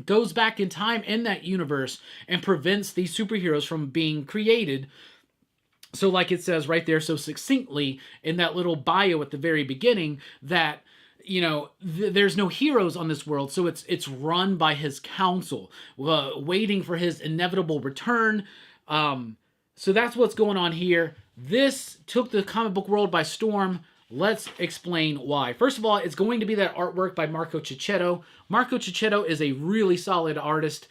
goes back in time in that universe, and prevents these superheroes from being created. So like it says right there so succinctly in that little bio at the very beginning, that there's no heroes on this world, so it's run by his council, waiting for his inevitable return. So that's what's going on here. This took the comic book world by storm. Let's explain why. First of all, it's going to be that artwork by Marco Cicchetto. Marco Cicchetto is a really solid artist.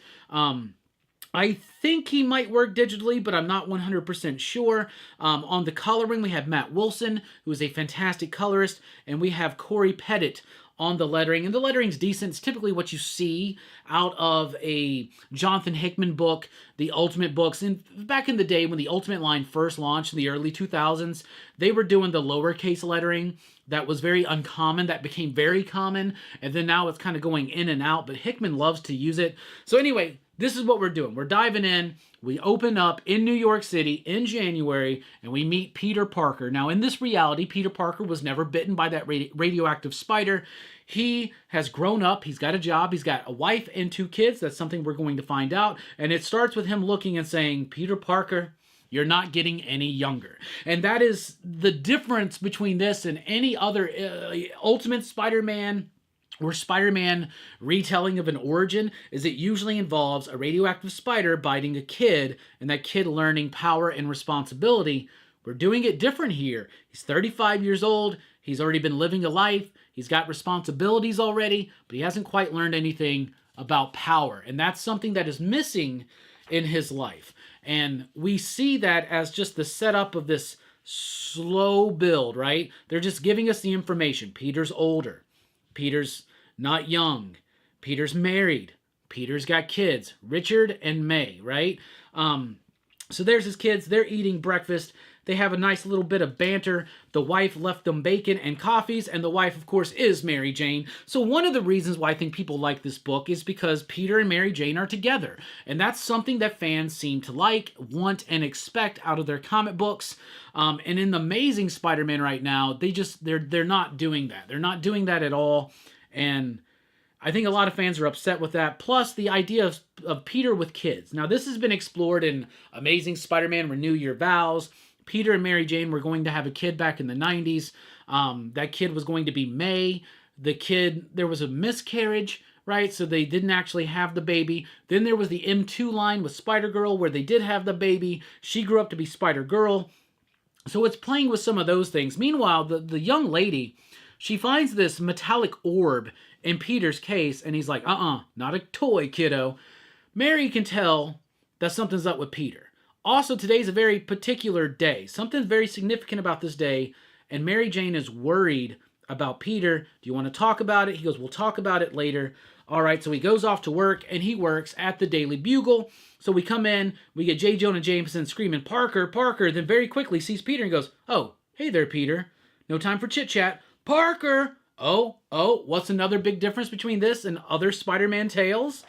I think he might work digitally, but I'm not 100% sure. On the coloring, we have Matt Wilson, who is a fantastic colorist, and we have Corey Pettit on the lettering. And the lettering's decent. It's typically what you see out of a Jonathan Hickman book, the Ultimate books. And back in the day when the Ultimate line first launched in the early 2000s, they were doing the lowercase lettering. That was very uncommon. That became very common. And then now it's kind of going in and out, but Hickman loves to use it. So anyway, this is what we're doing. We're diving in. We open up in New York City in January, and we meet Peter Parker. Now, in this reality, Peter Parker was never bitten by that radioactive spider. He has grown up. He's got a job. He's got a wife and 2 kids. That's something we're going to find out. And it starts with him looking and saying, Peter Parker, you're not getting any younger. And that is the difference between this and any other Ultimate Spider-Man or Spider-Man retelling of an origin, is it usually involves a radioactive spider biting a kid and that kid learning power and responsibility. We're doing it different here. He's 35 years old. He's already been living a life. He's got responsibilities already, but he hasn't quite learned anything about power. And that's something that is missing in his life. And we see that as just the setup of this slow build, right? They're just giving us the information. Peter's older. Peter's not young. Peter's married. Peter's got kids. Richard and May, right? So there's his kids. They're eating breakfast. They have a nice little bit of banter. The wife left them bacon and coffees, and the wife, of course, is Mary Jane. So one of the reasons why I think people like this book is because Peter and Mary Jane are together. And that's something that fans seem to like, want, and expect out of their comic books. And in the Amazing Spider-Man right now, they're not doing that. They're not doing that at all. And I think a lot of fans are upset with that. Plus, the idea of Peter with kids. Now, this has been explored in Amazing Spider-Man Renew Your Vows. Peter and Mary Jane were going to have a kid back in the 90s. That kid was going to be May. There was a miscarriage, right? So they didn't actually have the baby. Then there was the M2 line with Spider-Girl where they did have the baby. She grew up to be Spider-Girl. So it's playing with some of those things. Meanwhile, the young lady, she finds this metallic orb in Peter's case, and he's like, not a toy, kiddo. Mary can tell that something's up with Peter. Also, today's a very particular day. Something's very significant about this day, and Mary Jane is worried about Peter. Do you want to talk about it? He goes, we'll talk about it later. All right, so he goes off to work, and he works at the Daily Bugle. So we come in, we get J. Jonah Jameson screaming, Parker, Parker, then very quickly sees Peter and goes, oh, hey there, Peter. No time for chit-chat. Parker! Oh, what's another big difference between this and other Spider-Man tales?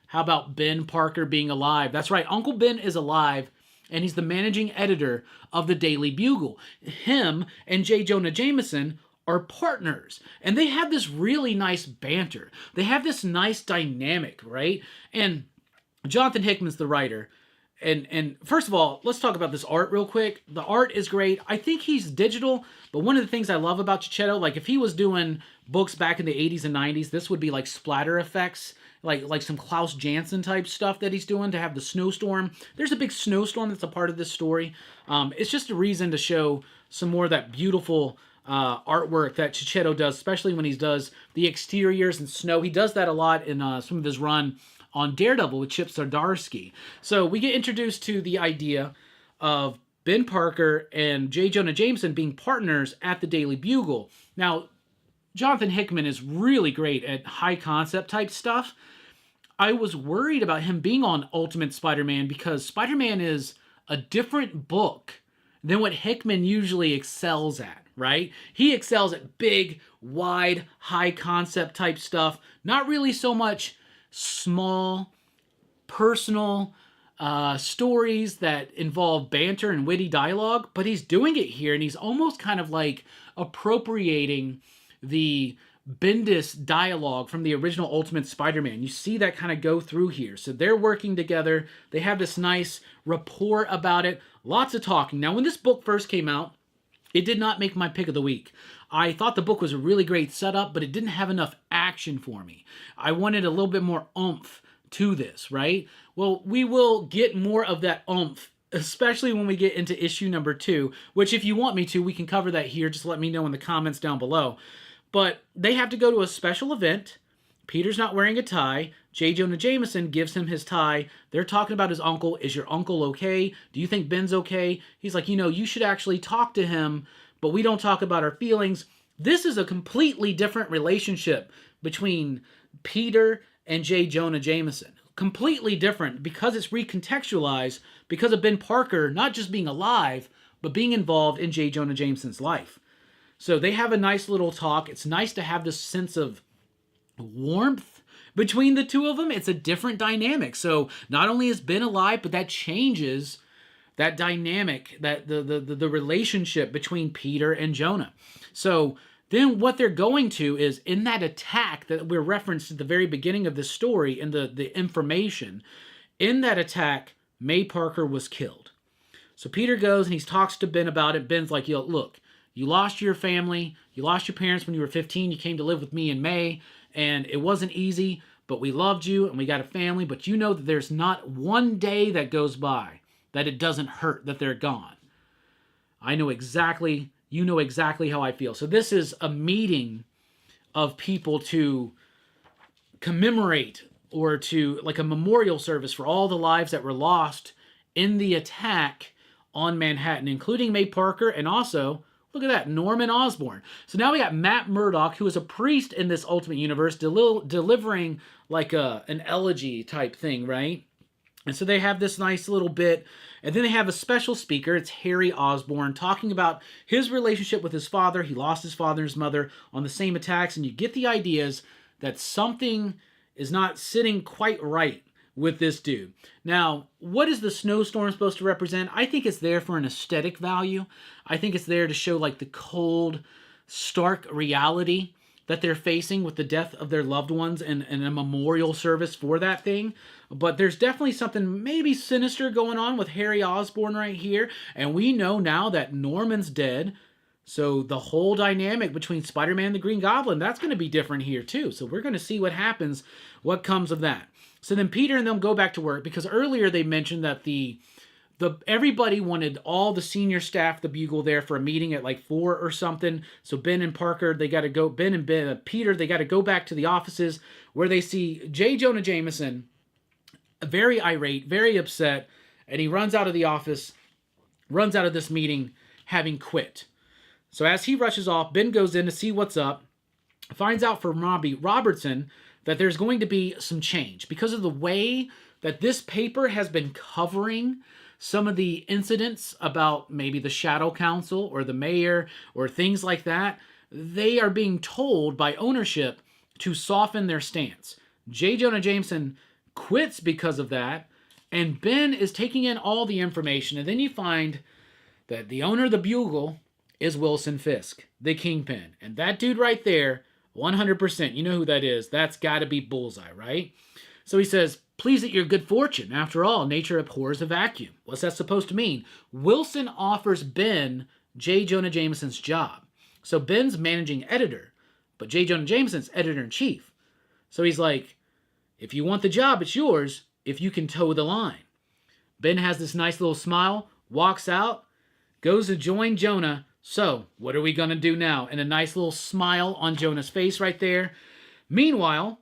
How about Ben Parker being alive? That's right, Uncle Ben is alive, and he's the managing editor of the Daily Bugle. Him and J. Jonah Jameson are partners, and they have this really nice banter. They have this nice dynamic, right? And Jonathan Hickman's the writer. And first of all, let's talk about this art real quick. The art is great. I think he's digital, but one of the things I love about Chichetto, like if he was doing books back in the 80s and 90s, this would be like splatter effects, like some Klaus Janson type stuff that he's doing to have the snowstorm. There's a big snowstorm that's a part of this story. It's just a reason to show some more of that beautiful artwork that Chichetto does, especially when he does the exteriors and snow. He does that a lot in some of his run on Daredevil with Chip Zdarsky. So we get introduced to the idea of Ben Parker and J. Jonah Jameson being partners at the Daily Bugle. Now, Jonathan Hickman is really great at high concept type stuff. I was worried about him being on Ultimate Spider-Man because Spider-Man is a different book than what Hickman usually excels at, right? He excels at big, wide, high concept type stuff, not really so much small, personal stories that involve banter and witty dialogue, but he's doing it here, and he's almost kind of like appropriating the Bendis dialogue from the original Ultimate Spider-Man. You see that kind of go through here. So they're working together. They have this nice rapport about it. Lots of talking. Now, when this book first came out, it did not make my pick of the week. I thought the book was a really great setup, but it didn't have enough action for me. I wanted a little bit more oomph to this, right? Well, we will get more of that oomph, especially when we get into issue number 2, which if you want me to, we can cover that here. Just let me know in the comments down below. But they have to go to a special event. Peter's not wearing a tie. J. Jonah Jameson gives him his tie. They're talking about his uncle. Is your uncle okay? Do you think Ben's okay? He's like, you should actually talk to him, but we don't talk about our feelings. This is a completely different relationship between Peter and J. Jonah Jameson. Completely different because it's recontextualized because of Ben Parker not just being alive, but being involved in J. Jonah Jameson's life. So they have a nice little talk. It's nice to have this sense of warmth between the two of them. It's a different dynamic. So not only is Ben alive, but that changes that dynamic, that the relationship between Peter and Jonah. So then what they're going to is in that attack that we're referenced at the very beginning of the story in the information, in that attack, May Parker was killed. So Peter goes and he talks to Ben about it. Ben's like, look, you lost your family. You lost your parents when you were 15. You came to live with me and May, and it wasn't easy, but we loved you and we got a family. But you know that there's not one day that goes by that it doesn't hurt that they're gone. I know exactly, you know exactly how I feel. So this is a meeting of people to commemorate or to like a memorial service for all the lives that were lost in the attack on Manhattan, including May Parker and also, look at that, Norman Osborn. So now we got Matt Murdock, who is a priest in this Ultimate Universe, delivering like an elegy type thing, right? And so they have this nice little bit, and then they have a special speaker. It's Harry Osborn talking about his relationship with his father. He lost his father and his mother on the same attacks, and you get the ideas that something is not sitting quite right with this dude. Now, what is the snowstorm supposed to represent? I think it's there for an aesthetic value. I think it's there to show like the cold, stark reality that they're facing with the death of their loved ones and a memorial service for that thing. But there's definitely something maybe sinister going on with Harry Osborn right here. And we know now that Norman's dead. So the whole dynamic between Spider-Man and the Green Goblin, that's going to be different here too. So we're going to see what happens, what comes of that. So then Peter and them go back to work because earlier they mentioned that the everybody wanted all the senior staff, the Bugle, there for a meeting at like 4 or something. So Ben and Parker, they got to go. Ben and Peter, they got to go back to the offices where they see J. Jonah Jameson, very irate, very upset, and he runs out of the office, runs out of this meeting, having quit. So as he rushes off, Ben goes in to see what's up, finds out from Robbie Robertson that there's going to be some change because of the way that this paper has been covering some of the incidents about maybe the Shadow Council or the mayor or things like that. They are being told by ownership to soften their stance. J. Jonah Jameson quits because of that, and Ben is taking in all the information, and then you find that the owner of the Bugle is Wilson Fisk, the Kingpin. And that dude right there, 100%, you know who that is. That's got to be Bullseye, right? So he says, pleased at your good fortune. After all, nature abhors a vacuum. What's that supposed to mean? Wilson offers Ben J. Jonah Jameson's job. So Ben's managing editor, but J. Jonah Jameson's editor-in-chief. So he's like, if you want the job, it's yours if you can toe the line. Ben has this nice little smile, walks out, goes to join Jonah. So, what are we going to do now? And a nice little smile on Jonah's face right there. Meanwhile,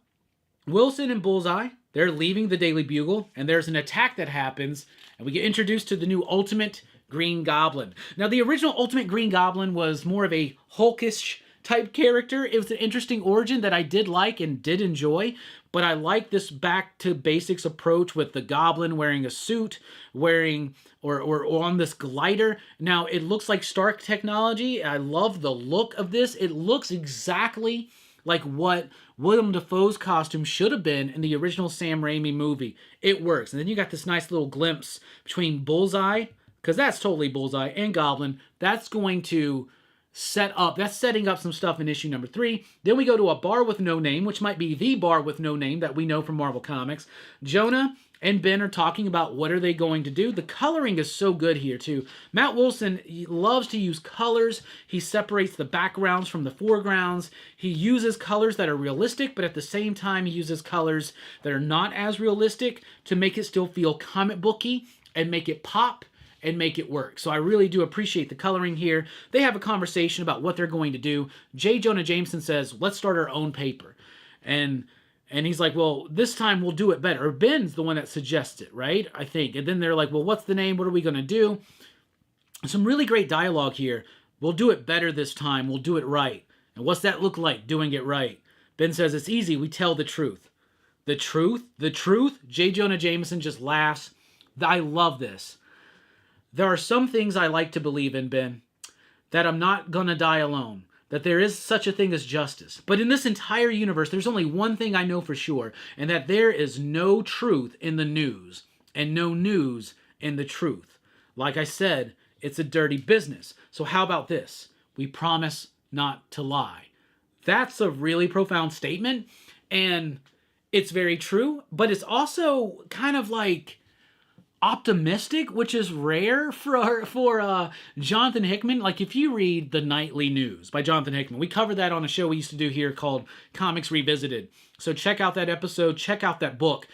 Wilson and Bullseye, they're leaving the Daily Bugle, and there's an attack that happens, and we get introduced to the new Ultimate Green Goblin. Now, the original Ultimate Green Goblin was more of a Hulkish type character. It was an interesting origin that I did like and did enjoy, but I like this back to basics approach with the Goblin wearing a suit, wearing or on this glider. Now, it looks like Stark technology. I love the look of this. It looks exactly like what Willem Dafoe's costume should have been in the original Sam Raimi movie. It works. And then you got this nice little glimpse between Bullseye, because that's totally Bullseye, and Goblin. That's going to that's setting up some stuff in issue number 3. Then we go to a bar with no name, which might be the bar with no name that we know from Marvel Comics. Jonah and Ben are talking about what are they going to do. The coloring is so good here too. Matt Wilson, he loves to use colors. He separates the backgrounds from the foregrounds. He uses colors that are realistic, but at the same time he uses colors that are not as realistic to make it still feel comic booky and make it pop and make it work. So I really do appreciate the coloring here. They have a conversation about what they're going to do. J. Jonah Jameson says, let's start our own paper. And he's like, well, this time we'll do it better. Or Ben's the one that suggests it, right? I think. And then they're like, well, what's the name? What are we going to do? Some really great dialogue here. We'll do it better this time. We'll do it right. And what's that look like, doing it right? Ben says, it's easy. We tell the truth. The truth? The truth? J. Jonah Jameson just laughs. I love this. There are some things I like to believe in, Ben, that I'm not going to die alone, that there is such a thing as justice. But in this entire universe, there's only one thing I know for sure, and that there is no truth in the news, and no news in the truth. Like I said, it's a dirty business. So how about this? We promise not to lie. That's a really profound statement, and it's very true, but it's also kind of like optimistic, which is rare for Jonathan Hickman. Like if you read The Nightly News by Jonathan Hickman, we covered that on a show we used to do here called Comics Revisited. So check out that episode, check out that book.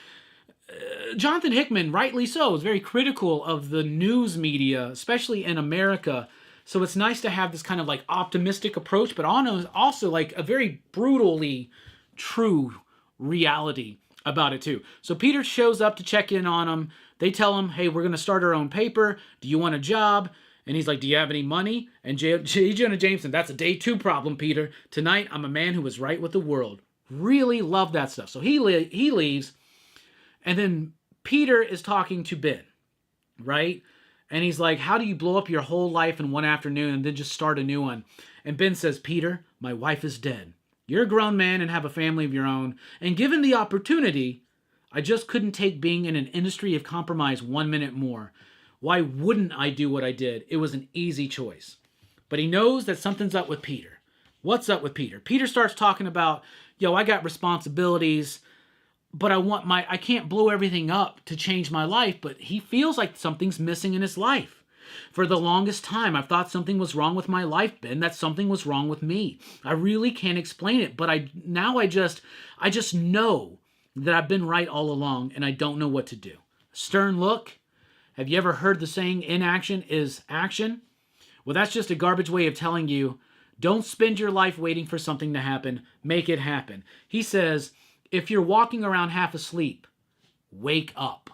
Jonathan Hickman, rightly so, is very critical of the news media, especially in America. So it's nice to have this kind of like optimistic approach, but also like a very brutally true reality about it too. So Peter shows up to check in on him. They tell him, hey, we're going to start our own paper. Do you want a job? And he's like, do you have any money? And J. Jonah Jameson, that's a day 2 problem, Peter. Tonight, I'm a man who was right with the world. Really love that stuff. So he leaves. And then Peter is talking to Ben, right? And he's like, how do you blow up your whole life in one afternoon and then just start a new one? And Ben says, Peter, my wife is dead. You're a grown man and have a family of your own. And given the opportunity, I just couldn't take being in an industry of compromise 1 minute more. Why wouldn't I do what I did? It was an easy choice. But he knows that something's up with Peter. What's up with Peter? Peter starts talking about, I got responsibilities, but I can't blow everything up to change my life. But he feels like something's missing in his life. For the longest time, I've thought something was wrong with my life, Ben, that something was wrong with me. I really can't explain it, but I just know that I've been right all along, and I don't know what to do. Stern look. Have you ever heard the saying, inaction is action? Well, that's just a garbage way of telling you, don't spend your life waiting for something to happen. Make it happen. He says, if you're walking around half asleep, wake up.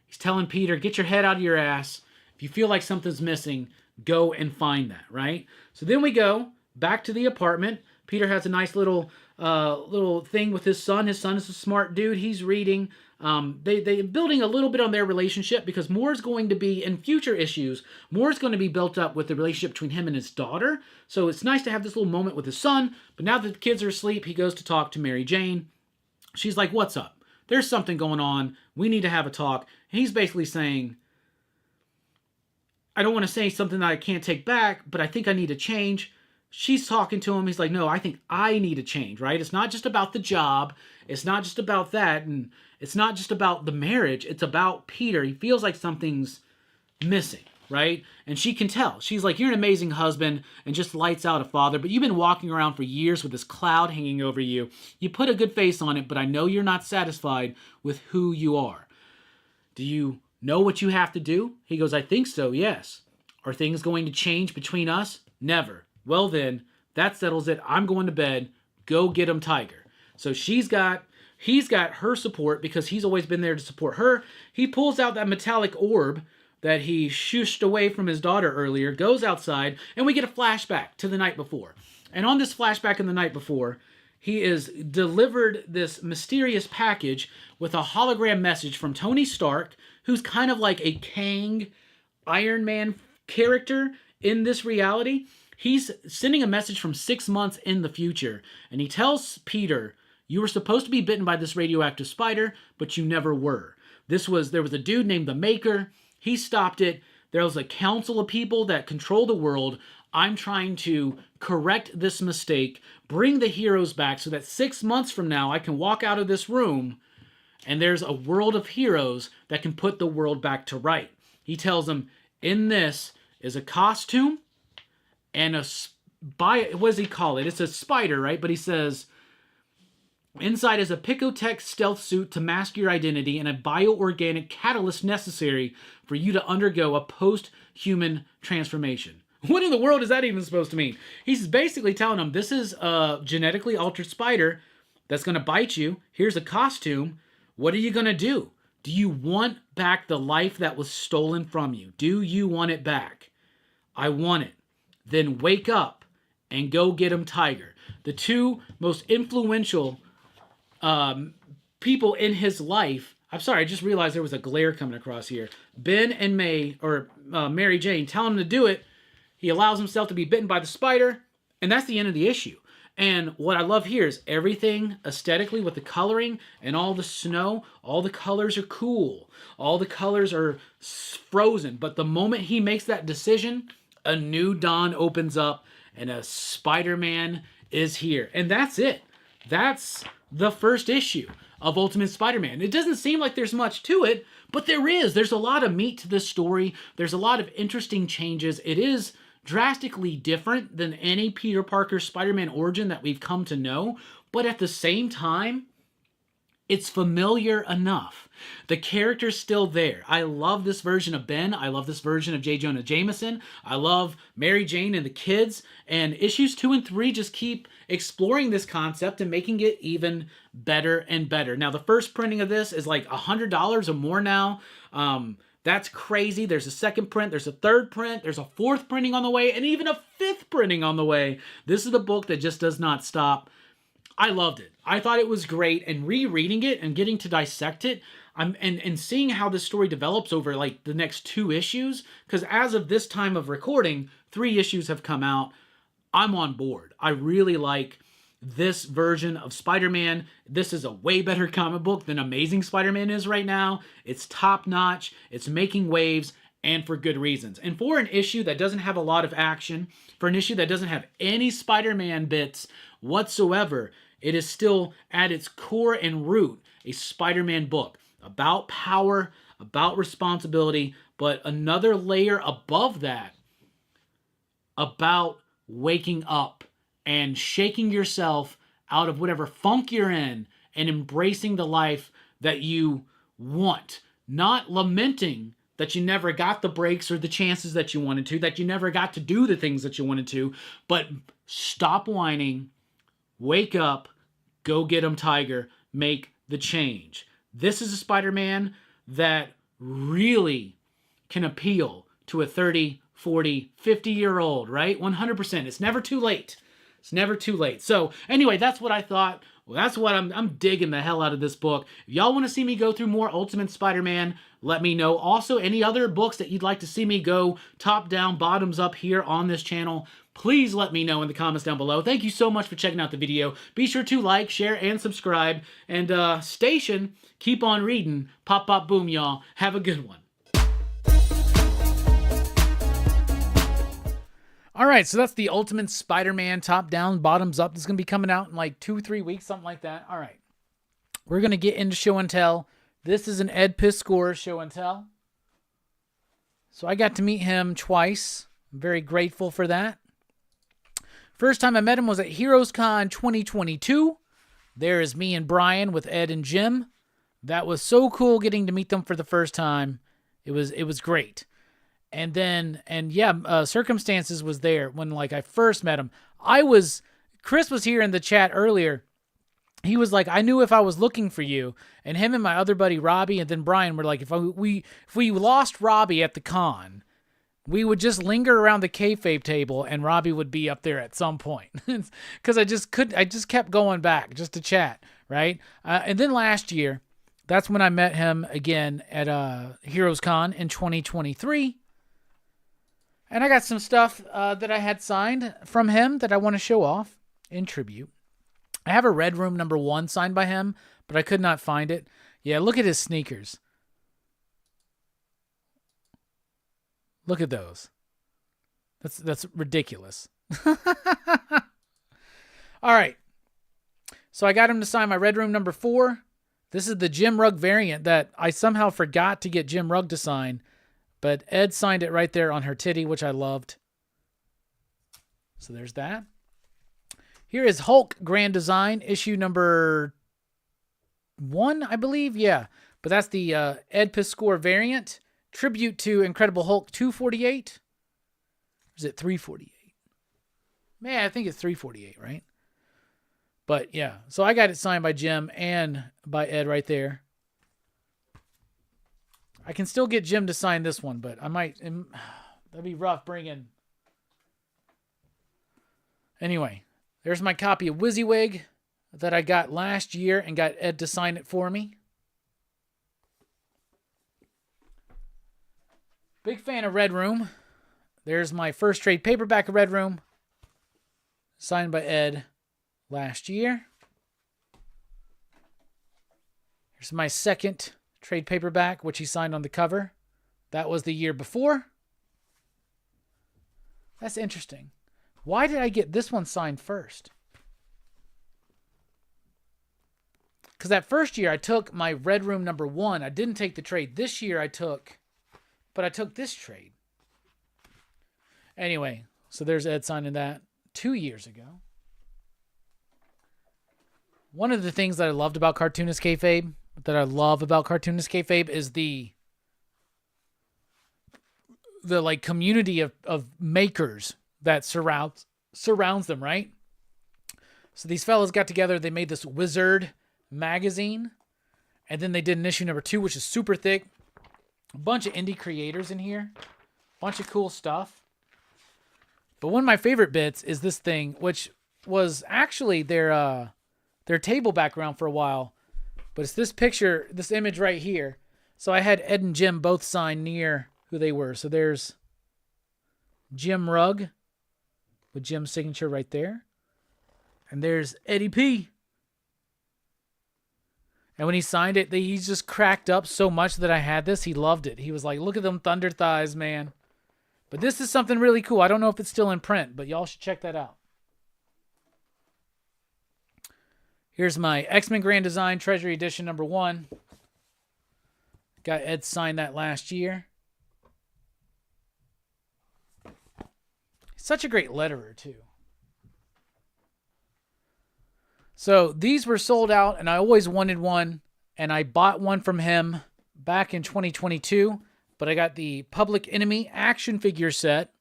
He's telling Peter, get your head out of your ass. If you feel like something's missing, go and find that, right? So then we go back to the apartment. Peter has a nice little thing with his son. His son is a smart dude. He's reading. They're building a little bit on their relationship because more is going to be, in future issues, more is going to be built up with the relationship between him and his daughter. So it's nice to have this little moment with his son. But now that the kids are asleep, he goes to talk to Mary Jane. She's like, what's up? There's something going on. We need to have a talk. And he's basically saying, I don't want to say something that I can't take back, but I think I need to change. she's talking to him. He's like, no, I think I need a change, right? It's not just about the job. It's not just about that. And it's not just about the marriage. It's about Peter. He feels like something's missing, right? And she can tell. She's like, you're an amazing husband and just lights out a father, but you've been walking around for years with this cloud hanging over you. You put a good face on it, but I know you're not satisfied with who you are. Do you know what you have to do? He goes, I think so, yes. Are things going to change between us? Never. Well then, that settles it. I'm going to bed. Go get him, Tiger. So he's got her support because he's always been there to support her. He pulls out that metallic orb that he shooshed away from his daughter earlier, goes outside, and we get a flashback to the night before. And on this flashback in the night before, he is delivered this mysterious package with a hologram message from Tony Stark, who's kind of like a Kang Iron Man character in this reality. He's sending a message from 6 months in the future, and he tells Peter, you were supposed to be bitten by this radioactive spider, but you never were. There was a dude named the Maker. He stopped it. There was a council of people that control the world. I'm trying to correct this mistake, bring the heroes back so that 6 months from now I can walk out of this room and there's a world of heroes that can put the world back to right. He tells them, in this is a costume and what does he call it? It's a spider, right? But he says, inside is a Picotech stealth suit to mask your identity and a bioorganic catalyst necessary for you to undergo a post-human transformation. What in the world is that even supposed to mean? He's basically telling them, this is a genetically altered spider that's going to bite you. Here's a costume. What are you going to do? Do you want back the life that was stolen from you? Do you want it back? I want it. Then wake up and go get him, Tiger. The two most influential people in his life. I'm sorry, I just realized there was a glare coming across here. Ben and Mary Jane tell him to do it. He allows himself to be bitten by the spider, and that's the end of the issue. And what I love here is everything aesthetically with the coloring and all the snow, all the colors are cool. All the colors are frozen. But the moment he makes that decision, a new dawn opens up and a Spider-Man is here. And that's it. That's the first issue of Ultimate Spider-Man. It doesn't seem like there's much to it, but there is. There's a lot of meat to this story. There's a lot of interesting changes. It is drastically different than any Peter Parker Spider-Man origin that we've come to know, but at the same time, it's familiar enough. The character's still there. I love this version of Ben. I love this version of J. Jonah Jameson. I love Mary Jane and the kids. And issues 2 and 3 just keep exploring this concept and making it even better and better. Now, the first printing of this is like $100 or more now. That's crazy. There's a second print. There's a third print. There's a fourth printing on the way, and even a fifth printing on the way. This is a book that just does not stop. I loved it. I thought it was great, and rereading it and getting to dissect it, and seeing how this story develops over like the next 2 issues, because as of this time of recording, 3 issues have come out. I'm on board. I really like this version of Spider-Man. This is a way better comic book than Amazing Spider-Man is right now. It's top-notch. It's making waves, and for good reasons. And for an issue that doesn't have a lot of action, for an issue that doesn't have any Spider-Man bits whatsoever, it is still at its core and root a Spider-Man book about power, about responsibility, but another layer above that about waking up and shaking yourself out of whatever funk you're in and embracing the life that you want. Not lamenting that you never got the breaks or the chances that you wanted to, that you never got to do the things that you wanted to, but stop whining, wake up, go get 'em, Tiger, make the change. This is a Spider-Man that really can appeal to a 30, 40, 50-year-old, right? 100%. It's never too late. It's never too late. So anyway, that's what I thought. Well, that's what I'm digging the hell out of this book. If y'all want to see me go through more Ultimate Spider-Man, let me know. Also, any other books that you'd like to see me go top down, bottoms up here on this channel, please let me know in the comments down below. Thank you so much for checking out the video. Be sure to like, share, and subscribe. And station, keep on reading. Pop, pop, boom, y'all. Have a good one. All right, so that's the Ultimate Spider-Man top-down, bottoms-up. This is going to be coming out in like 2-3 weeks, something like that. All right. We're going to get into show and tell. This is an Ed Piscor show and tell. So I got to meet him twice. I'm very grateful for that. First time I met him was at Heroes Con 2022. There is me and Brian with Ed and Jim. That was so cool getting to meet them for the first time. It was great. And then, Circumstances was there when like I first met him. Chris was here in the chat earlier. He was like, I knew if I was looking for you. And him and my other buddy Robbie and then Brian were like, if we lost Robbie at the con, we would just linger around the kayfabe table and Robbie would be up there at some point. Because I just kept going back just to chat, right? And then last year, that's when I met him again at Heroes Con in 2023. And I got some stuff that I had signed from him that I want to show off in tribute. I have a Red Room #1 signed by him, but I could not find it. Yeah, look at his sneakers. Look at those. That's ridiculous. All right. So I got him to sign my Red Room #4. This is the Jim Rugg variant that I somehow forgot to get Jim Rugg to sign. But Ed signed it right there on her titty, which I loved. So there's that. Here is Hulk Grand Design, issue #1, I believe. Yeah, but that's the Ed Piscor variant. Tribute to Incredible Hulk 248. Or is it 348? Man, I think it's 348, right? But yeah, so I got it signed by Jim and by Ed right there. I can still get Jim to sign this one, but I might. That'd be rough bringing. Anyway, there's my copy of WYSIWYG that I got last year and got Ed to sign it for me. Big fan of Red Room. There's my first trade paperback of Red Room, signed by Ed last year. Here's my second trade paperback, which he signed on the cover. That was the year before. That's interesting. Why did I get this one signed first? Because that first year I took my Red Room #1. I didn't take the trade. This year I took this trade. Anyway, so there's Ed signing that 2 years ago. One of the things that I loved about Cartoonist Kayfabe, is the like community of makers that surrounds them, right? So these fellas got together, they made this Wizard magazine, and then they did an issue #2, which is super thick. A bunch of indie creators in here. Bunch of cool stuff. But one of my favorite bits is this thing, which was actually their table background for a while. But it's this picture, this image right here. So I had Ed and Jim both sign near who they were. So there's Jim Rugg with Jim's signature right there. And there's Eddie P. And when he signed it, he just cracked up so much that I had this. He loved it. He was like, look at them thunder thighs, man. But this is something really cool. I don't know if it's still in print, but y'all should check that out. Here's my X-Men Grand Design Treasury Edition #1. Got Ed sign that last year. Such a great letterer, too. So these were sold out, and I always wanted one, and I bought one from him back in 2022, but I got the Public Enemy action figure set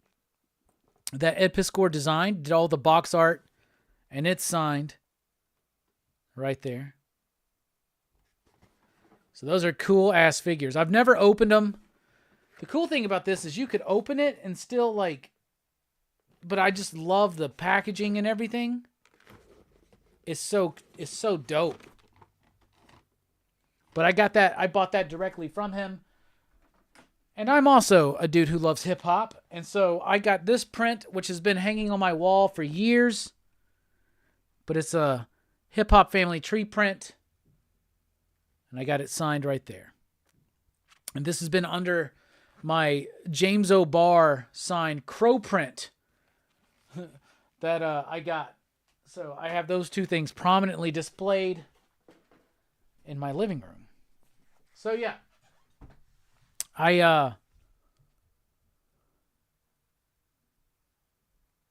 that Ed Piscor designed, did all the box art, and it's signed right there. So those are cool-ass figures. I've never opened them. The cool thing about this is you could open it and still, like... But I just love the packaging and everything. It's so dope. But I bought that directly from him. And I'm also a dude who loves hip-hop. And so I got this print, which has been hanging on my wall for years. But it's a hip-hop family tree print. And I got it signed right there. And this has been under my James O'Barr signed crow print that I got. So I have those two things prominently displayed in my living room. So yeah.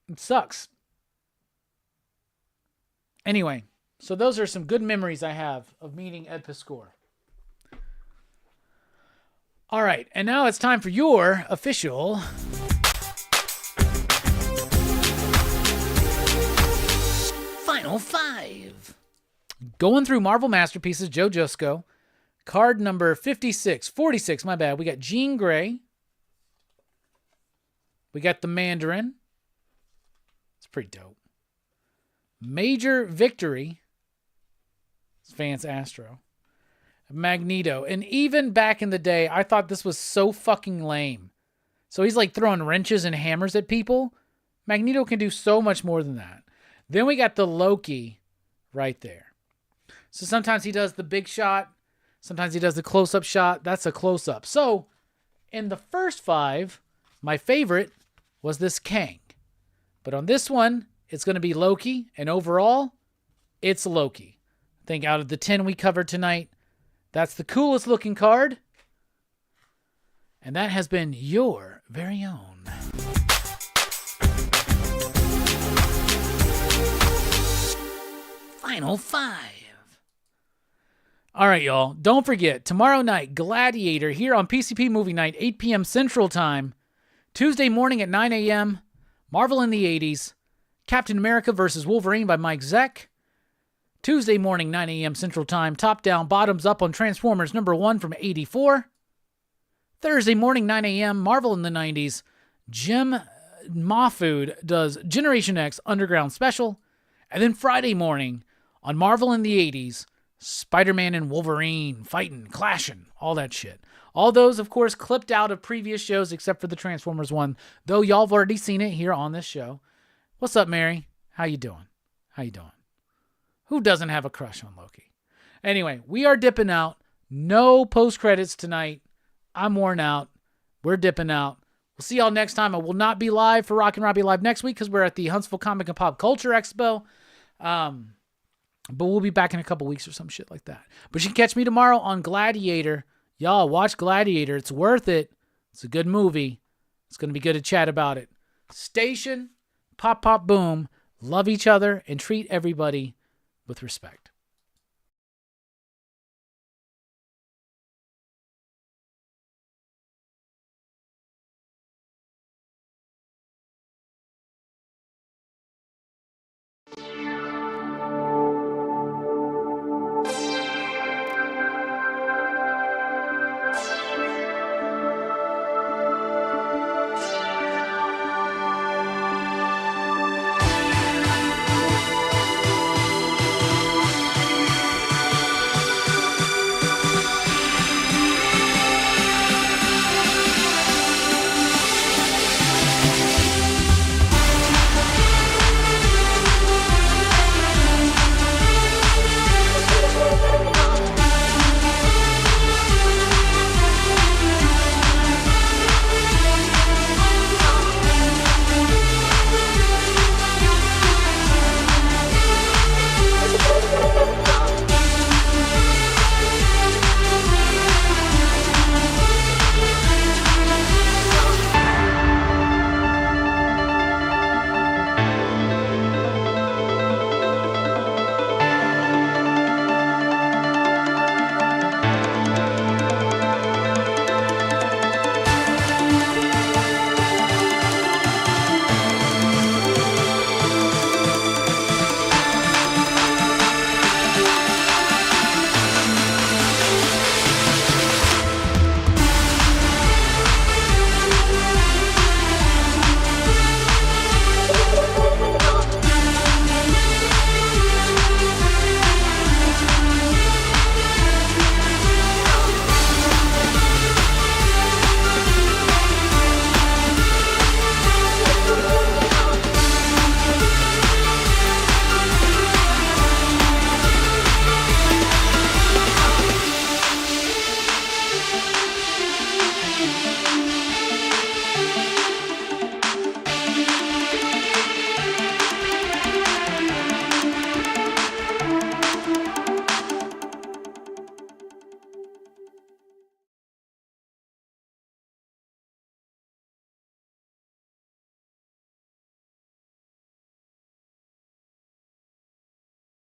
It sucks. Anyway, so those are some good memories I have of meeting Ed Piscor. All right, and now it's time for your official Final Five. Going through Marvel Masterpieces, Joe Jusko. Card number 46, my bad. We got Jean Grey. We got the Mandarin. It's pretty dope. Major Victory. It's Vance Astro. Magneto. And even back in the day, I thought this was so fucking lame. So he's like throwing wrenches and hammers at people. Magneto can do so much more than that. Then we got the Loki right there. So sometimes he does the big shot. Sometimes he does the close-up shot. That's a close-up. So in the first five, my favorite was this Kang. But on this one, it's going to be Loki. And overall, it's Loki. I think out of the 10 we covered tonight, that's the coolest looking card. And that has been your very own Final Five. All right, y'all. Don't forget, tomorrow night, Gladiator here on PCP Movie Night, 8 p.m. Central Time. Tuesday morning at 9 a.m., Marvel in the 80s, Captain America vs. Wolverine by Mike Zeck. Tuesday morning, 9 a.m. Central Time, top down, bottoms up on Transformers #1 from 84. Thursday morning, 9 a.m., Marvel in the 90s, Jim Mahfood does Generation X Underground Special. And then Friday morning, on Marvel in the 80s, Spider-Man and Wolverine fighting, clashing, all that shit. All those, of course, clipped out of previous shows except for the Transformers one, though y'all have already seen it here on this show. What's up, Mary? How you doing? How you doing? Who doesn't have a crush on Loki? Anyway, we are dipping out. No post-credits tonight. I'm worn out. We're dipping out. We'll see y'all next time. I will not be live for Rockin Robbie Live next week because we're at the Huntsville Comic and Pop Culture Expo. But we'll be back in a couple weeks or some shit like that. But you can catch me tomorrow on Gladiator. Y'all, watch Gladiator. It's worth it. It's a good movie. It's going to be good to chat about it. Station, pop, pop, boom. Love each other and treat everybody with respect.